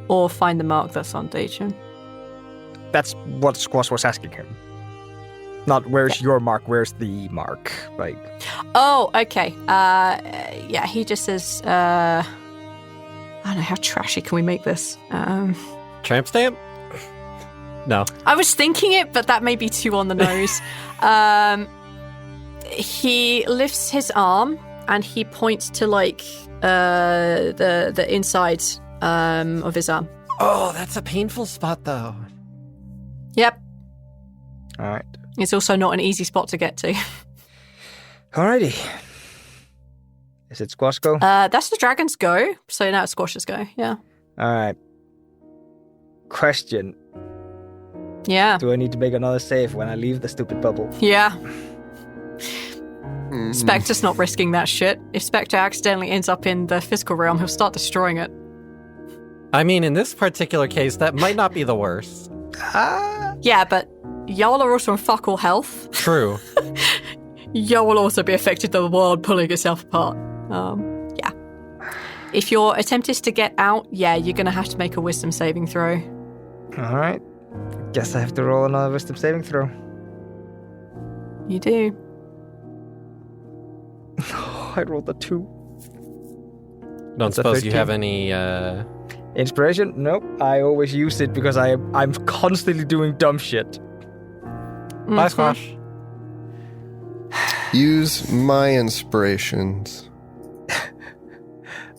Or find the mark that's on Dacian. That's what Squash was asking him. Not where's your mark, where's the mark? Oh, okay. Yeah, he just says, I don't know, how trashy can we make this? Tramp stamp? No. I was thinking it, but that may be too on the nose. He lifts his arm and he points to the inside of his arm. Oh, that's a painful spot, though. Yep. All right. It's also not an easy spot to get to. Alrighty. Is it Squash go? That's the dragon's go. So now it's Squash's go. Yeah. All right. Question. Yeah. Do I need to make another save when I leave the stupid bubble? Yeah. Spectre's not risking that shit. If Spectre accidentally ends up in the physical realm, he'll start destroying it. I mean, in this particular case, that might not be the worst. Yeah, but y'all are also on fuck all health. True. Y'all will also be affected by the world pulling itself apart. Yeah. If your attempt is to get out, yeah, you're going to have to make a wisdom saving throw. All right. Guess I have to roll another wisdom saving throw. You do. I rolled a 2. Don't suppose you have any... Inspiration? Nope. I always use it because I'm constantly doing dumb shit. Bye, Squash. Use my inspirations.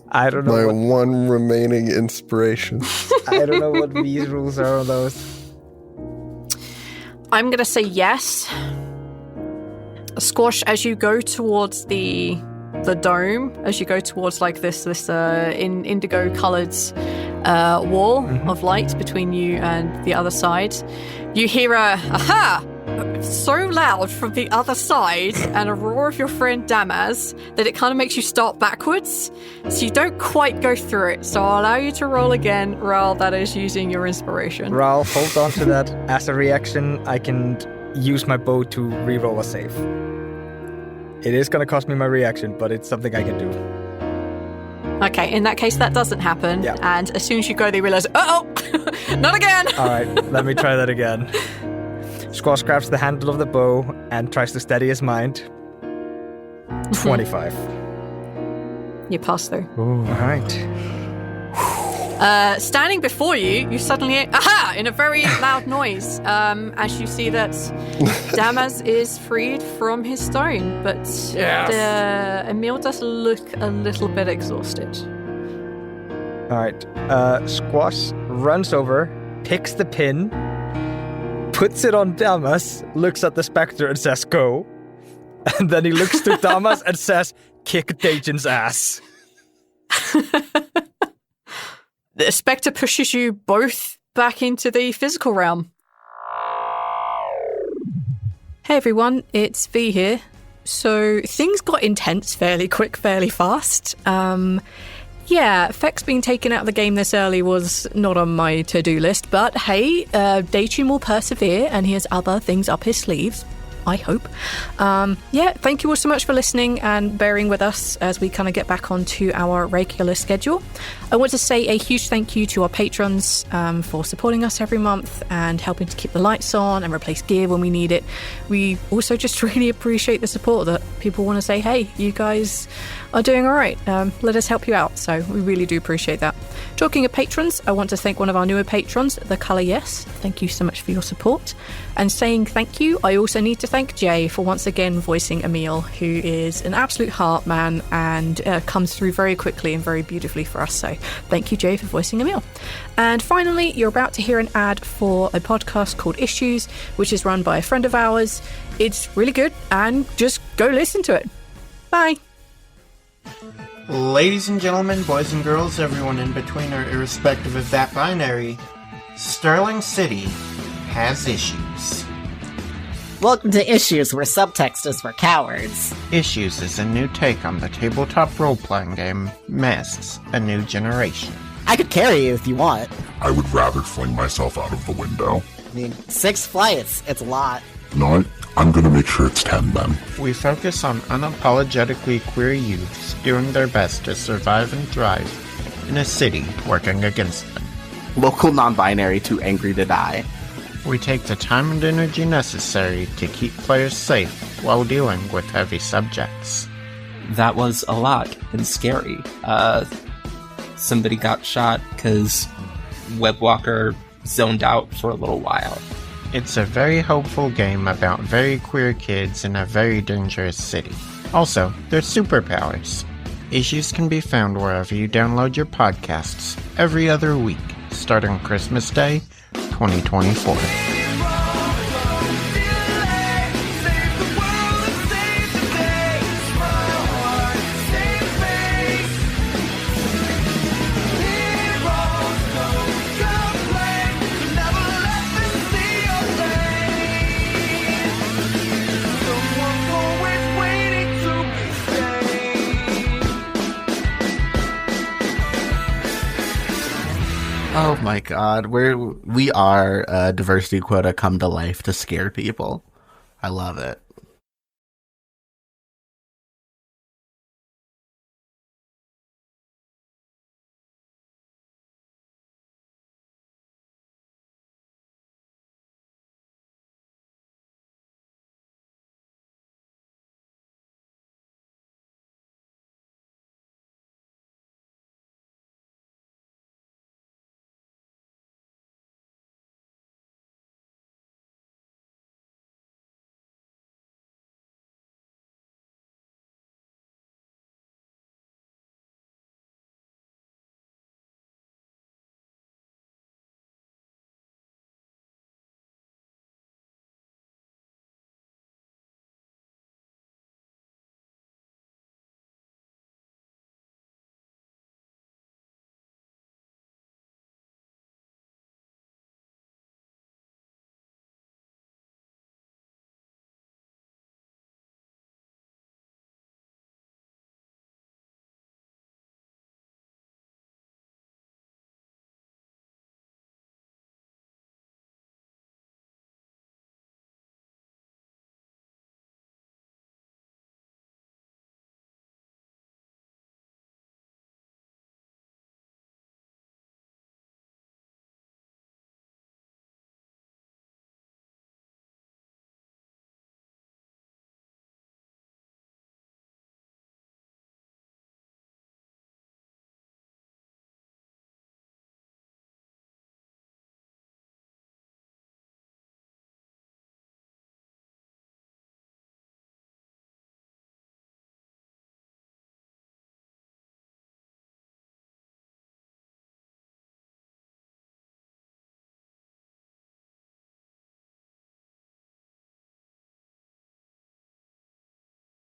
I don't know. My one remaining inspiration. I don't know what these rules are on those. I'm going to say yes. Squash, as you go towards the dome, as you go towards this indigo coloured wall of light between you and the other side, you hear a aha so loud from the other side and a roar of your friend Damaz that it kind of makes you start backwards, so you don't quite go through it. So I'll allow you to roll again, Rhal. That is using your inspiration. Rhal, hold on to that. As a reaction, I can use my bow to re-roll a save. It is going to cost me my reaction, but it's something I can do. Okay, in that case, that doesn't happen. Yeah. And as soon as you go, they realize, uh-oh, not again. All right, let me try that again. Squash grabs the handle of the bow and tries to steady his mind. 25. You pass through. Ooh. All right. Standing before you, you suddenly hear, aha, in a very loud noise, as you see that Damaz is freed from his stone, but Emmil does look a little bit exhausted. All right. Squash runs over, picks the pin, puts it on Damaz, looks at the Spectre and says, go. And then he looks to Damaz and says, kick Dajan's ass. The Spectre pushes you both back into the physical realm. Hey everyone, it's V here. So things got intense fairly quick, fairly fast. Fex being taken out of the game this early was not on my to-do list, but hey, Dacian will persevere and he has other things up his sleeves. I hope. Thank you all so much for listening and bearing with us as we kind of get back onto our regular schedule. I want to say a huge thank you to our patrons for supporting us every month and helping to keep the lights on and replace gear when we need it. We also just really appreciate the support that people want to say, hey, you guys are doing all right. Let us help you out. So we really do appreciate that. Talking of patrons, I want to thank one of our newer patrons, The Colour Yes. Thank you so much for your support. And saying thank you, I also need to thank Jay for once again voicing Emmil, who is an absolute heart man and comes through very quickly and very beautifully for us. So thank you, Jay, for voicing Emmil. And finally, you're about to hear an ad for a podcast called Issues, which is run by a friend of ours. It's really good, and just go listen to it. Bye. Ladies and gentlemen, boys and girls, everyone in between or irrespective of that binary, Sterling City has issues. Welcome to Issues, where subtext is for cowards. Issues is a new take on the tabletop role-playing game Masks, A New Generation. I could carry you if you want. I would rather fling myself out of the window. I mean, 6 flights, it's a lot. No, I'm gonna make sure it's 10 then. We focus on unapologetically queer youths doing their best to survive and thrive in a city working against them. Local non-binary too angry to die. We take the time and energy necessary to keep players safe while dealing with heavy subjects. That was a lot and scary. Somebody got shot because Webwalker zoned out for a little while. It's a very hopeful game about very queer kids in a very dangerous city. Also, there's superpowers. Issues can be found wherever you download your podcasts every other week, starting Christmas Day, 2024. Oh my god, we are a diversity quota come to life to scare people. I love it.